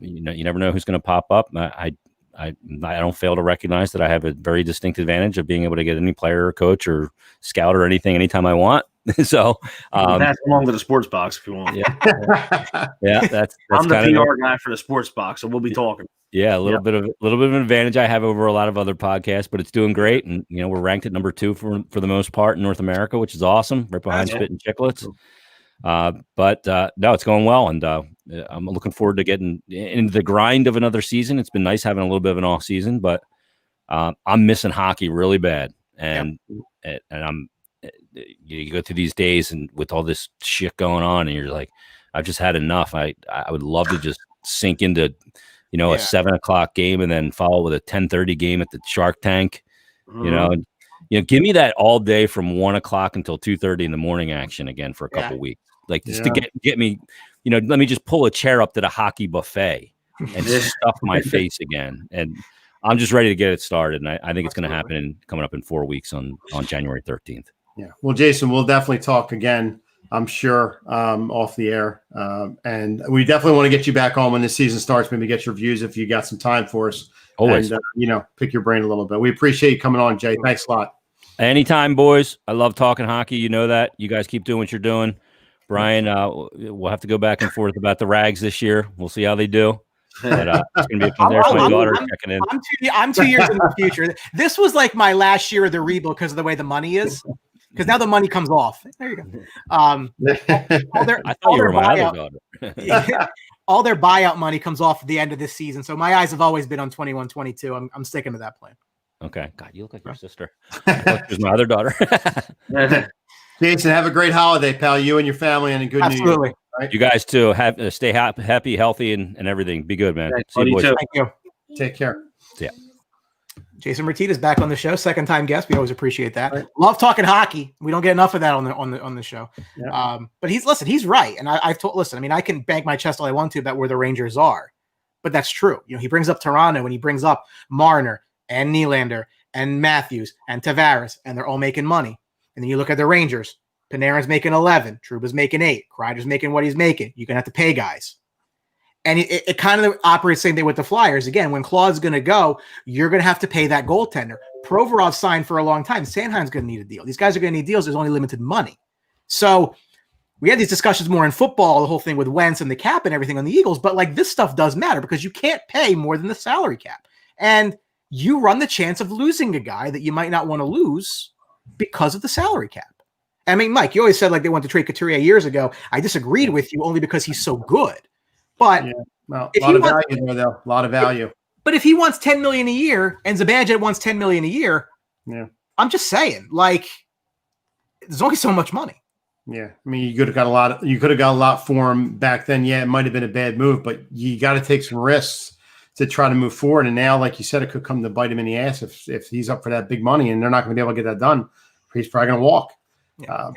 Speaker 3: you never know who's going to pop up. I don't fail to recognize that I have a very distinct advantage of being able to get any player or coach or scout or anything anytime I want. So
Speaker 1: pass along to the sports box if you want.
Speaker 3: Yeah, that's
Speaker 1: I'm the PR guy for the sports box, so we'll be talking.
Speaker 3: Yeah, a little bit of an advantage I have over a lot of other podcasts, but it's doing great. And we're ranked at number 2 for the most part in North America, which is awesome, right behind Spit and Chicklets. No, it's going well, and I'm looking forward to getting into the grind of another season. It's been nice having a little bit of an off season, but I'm missing hockey really bad, and I'm. You go through these days and with all this shit going on, and you're like, I've just had enough. I would love to just sink into, a 7:00 game and then follow with a 10:30 game at the Shark Tank, give me that all day from 1:00 until 2:30 in the morning action again for a couple weeks. Like just to get me, let me just pull a chair up to the hockey buffet and stuff my face again. And I'm just ready to get it started. And I think it's going to happen coming up in 4 weeks on January 13th.
Speaker 2: Yeah. Well, Jason, we'll definitely talk again, I'm sure, off the air. And we definitely want to get you back on when the season starts, maybe get your views if you got some time for us.
Speaker 3: Always.
Speaker 2: And, pick your brain a little bit. We appreciate you coming on, Jay. Thanks a lot.
Speaker 3: Anytime, boys. I love talking hockey. You know that. You guys keep doing what you're doing. Brian, we'll have to go back and forth about the Rags this year. We'll see how they do. But it's going to be a fun. There's my daughter checking in.
Speaker 4: I'm 2 years in the future. This was like my last year of the rebuild because of the way the money is. Because now the money comes off. There you go.
Speaker 3: I thought you were my other daughter.
Speaker 4: All their buyout money comes off at the end of this season. So my eyes have always been on 21-22. I'm sticking to that plan.
Speaker 3: Okay. God, you look like your sister. She's my other daughter.
Speaker 2: Jason, have a great holiday, pal. You and your family, and a good New Year. Right?
Speaker 3: You guys too. Stay happy, healthy, and everything. Be good, man.
Speaker 1: See you, boys.
Speaker 4: Thank you.
Speaker 2: Take care.
Speaker 3: Yeah.
Speaker 4: Jason Myrtetus back on the show, second time guest. We always appreciate that.
Speaker 2: Right.
Speaker 4: Love talking hockey. We don't get enough of that on the show.
Speaker 2: Yeah.
Speaker 4: But he's right, and I've told. Listen, I mean, I can bang my chest all I want to about where the Rangers are, but that's true. You know, he brings up Toronto and he brings up Marner and Nylander and Matthews and Tavares, and they're all making money. And then you look at the Rangers. Panarin's making 11. Trouba's making 8. Kreider's making what he's making. You're gonna have to pay guys. And it kind of operates the same thing with the Flyers. Again, when Claude's going to go, you're going to have to pay that goaltender. Provorov signed for a long time. Sanheim's going to need a deal. These guys are going to need deals. There's only limited money. So we had these discussions more in football, the whole thing with Wentz and the cap and everything on the Eagles. But like this stuff does matter because you can't pay more than the salary cap. And you run the chance of losing a guy that you might not want to lose because of the salary cap. I mean, Mike, you always said like they wanted to trade Couturier years ago. I disagreed with you only because he's so good. But
Speaker 2: yeah, well, a lot of value there, though. A lot of value.
Speaker 4: But if he wants $10 million a year and Zibanejad wants $10 million a year,
Speaker 2: yeah,
Speaker 4: I'm just saying, like, there's only so much money.
Speaker 2: Yeah, I mean, you could have got a lot. You could have got a lot for him back then. Yeah, it might have been a bad move, but you got to take some risks to try to move forward. And now, like you said, it could come to bite him in the ass if he's up for that big money, and they're not going to be able to get that done. He's probably going to walk.
Speaker 4: Yeah.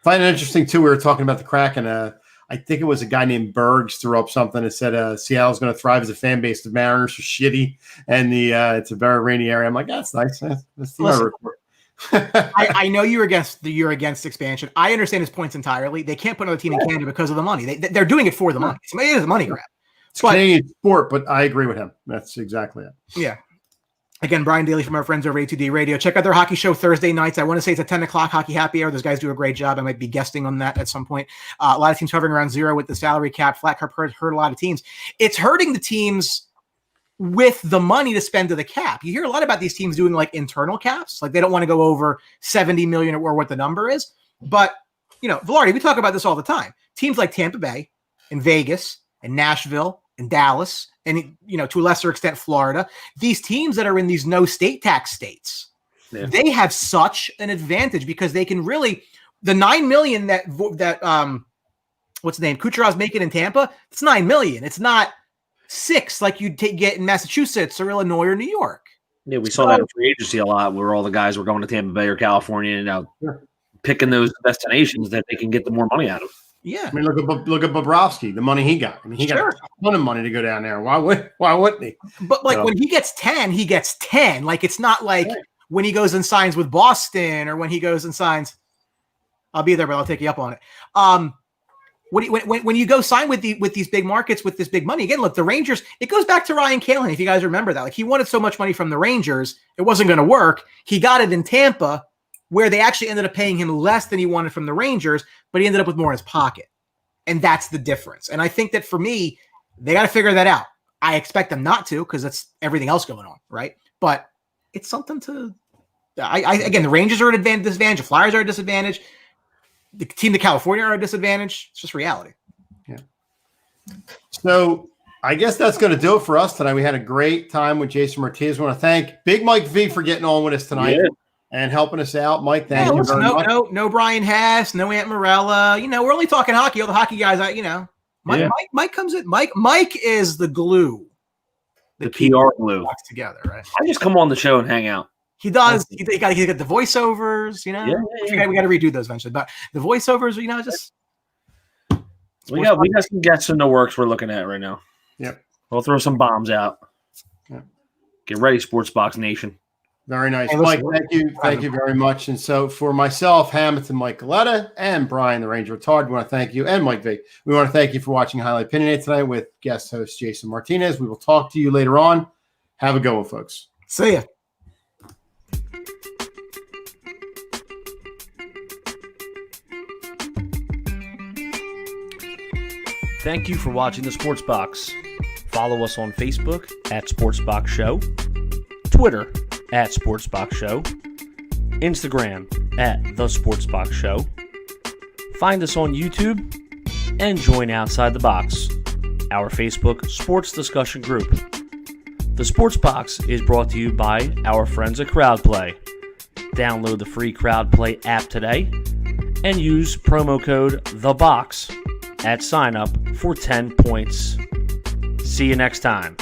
Speaker 2: Find it interesting too. We were talking about the Kraken. I think it was a guy named Bergs threw up something that said Seattle's going to thrive as a fan base. The Mariners are shitty, and it's a very rainy area. I'm like, that's nice. Let's see my report.
Speaker 4: I know you're against expansion. I understand his points entirely. They can't put another team in Canada because of the money. They're doing it for the money. It is a money grab.
Speaker 2: It's Canadian sport, but I agree with him. That's exactly it.
Speaker 4: Yeah. Again, Brian Daly from our friends over at A2D Radio. Check out their hockey show Thursday nights. I want to say it's at 10 o'clock, Hockey Happy Hour. Those guys do a great job. I might be guesting on that at some point. A lot of teams hovering around zero with the salary cap. Flat cap hurt a lot of teams. It's hurting the teams with the money to spend to the cap. You hear a lot about these teams doing like internal caps. Like they don't want to go over 70 million or what the number is. But, Velarde, we talk about this all the time. Teams like Tampa Bay and Vegas and Nashville and Dallas and, to a lesser extent, Florida, these teams that are in these no state tax states, they have such an advantage because they can really, the $9 million that what's the name? Kucherov's making in Tampa, it's $9 million. It's not $6 million like you'd get in Massachusetts or Illinois or New York.
Speaker 5: Yeah, we saw that in free agency a lot where all the guys were going to Tampa Bay or California and picking those destinations that they can get the more money out of.
Speaker 4: Yeah,
Speaker 2: I mean, look at Bobrovsky, the money he got. I mean, he got a ton of money to go down there. Why wouldn't he?
Speaker 4: But when he gets 10, he gets 10. Like it's not like when he goes and signs with Boston or when he goes and signs. I'll be there, but I'll take you up on it. When you go sign with these big markets with this big money again, look, the Rangers. It goes back to Ryan Callahan, if you guys remember that. Like he wanted so much money from the Rangers, it wasn't going to work. He got it in Tampa, where they actually ended up paying him less than he wanted from the Rangers, but he ended up with more in his pocket. And that's the difference. And I think that for me, they got to figure that out. I expect them not to because that's everything else going on, right? But it's something to again, the Rangers are at a disadvantage. The Flyers are at a disadvantage. The team to California are at a disadvantage. It's just reality.
Speaker 2: Yeah. So I guess that's going to do it for us tonight. We had a great time with Jason Myrtetus. We want to thank Big Mike V for getting on with us tonight. Yeah. And helping us out, Mike. Thank you very much.
Speaker 4: No Brian Haas, no Aunt Morella. We're only talking hockey. All the hockey guys, Mike comes in. Mike is the glue.
Speaker 5: The PR glue
Speaker 4: together, right?
Speaker 5: I just come on the show and hang out.
Speaker 4: He does. He got to get the voiceovers. We got to redo those eventually. But the voiceovers, just
Speaker 5: we got some guests in the works we're looking at right now.
Speaker 2: Yep.
Speaker 5: We'll throw some bombs out.
Speaker 2: Yep.
Speaker 5: Get ready, Sports Box Nation.
Speaker 2: Very nice. Mike, thank you very much. And so for myself, Hamilton, Mike Galetta, and Brian the Ranger Retard, we want to thank you, and Mike V. We want to thank you for watching Highlight Opinionated tonight with guest host Jason Myrtetus. We will talk to you later on. Have a good one, folks.
Speaker 4: See ya.
Speaker 1: Thank you for watching the Sports Box. Follow us on Facebook at Sports Box Show, Twitter at Sports Box Show, Instagram at The Sports Box Show. Find us on YouTube and join Outside the Box, our Facebook sports discussion group. The Sports Box is brought to you by our friends at CrowdPlay. Download the free CrowdPlay app today and use promo code THEBOX at sign up for 10 points. See you next time.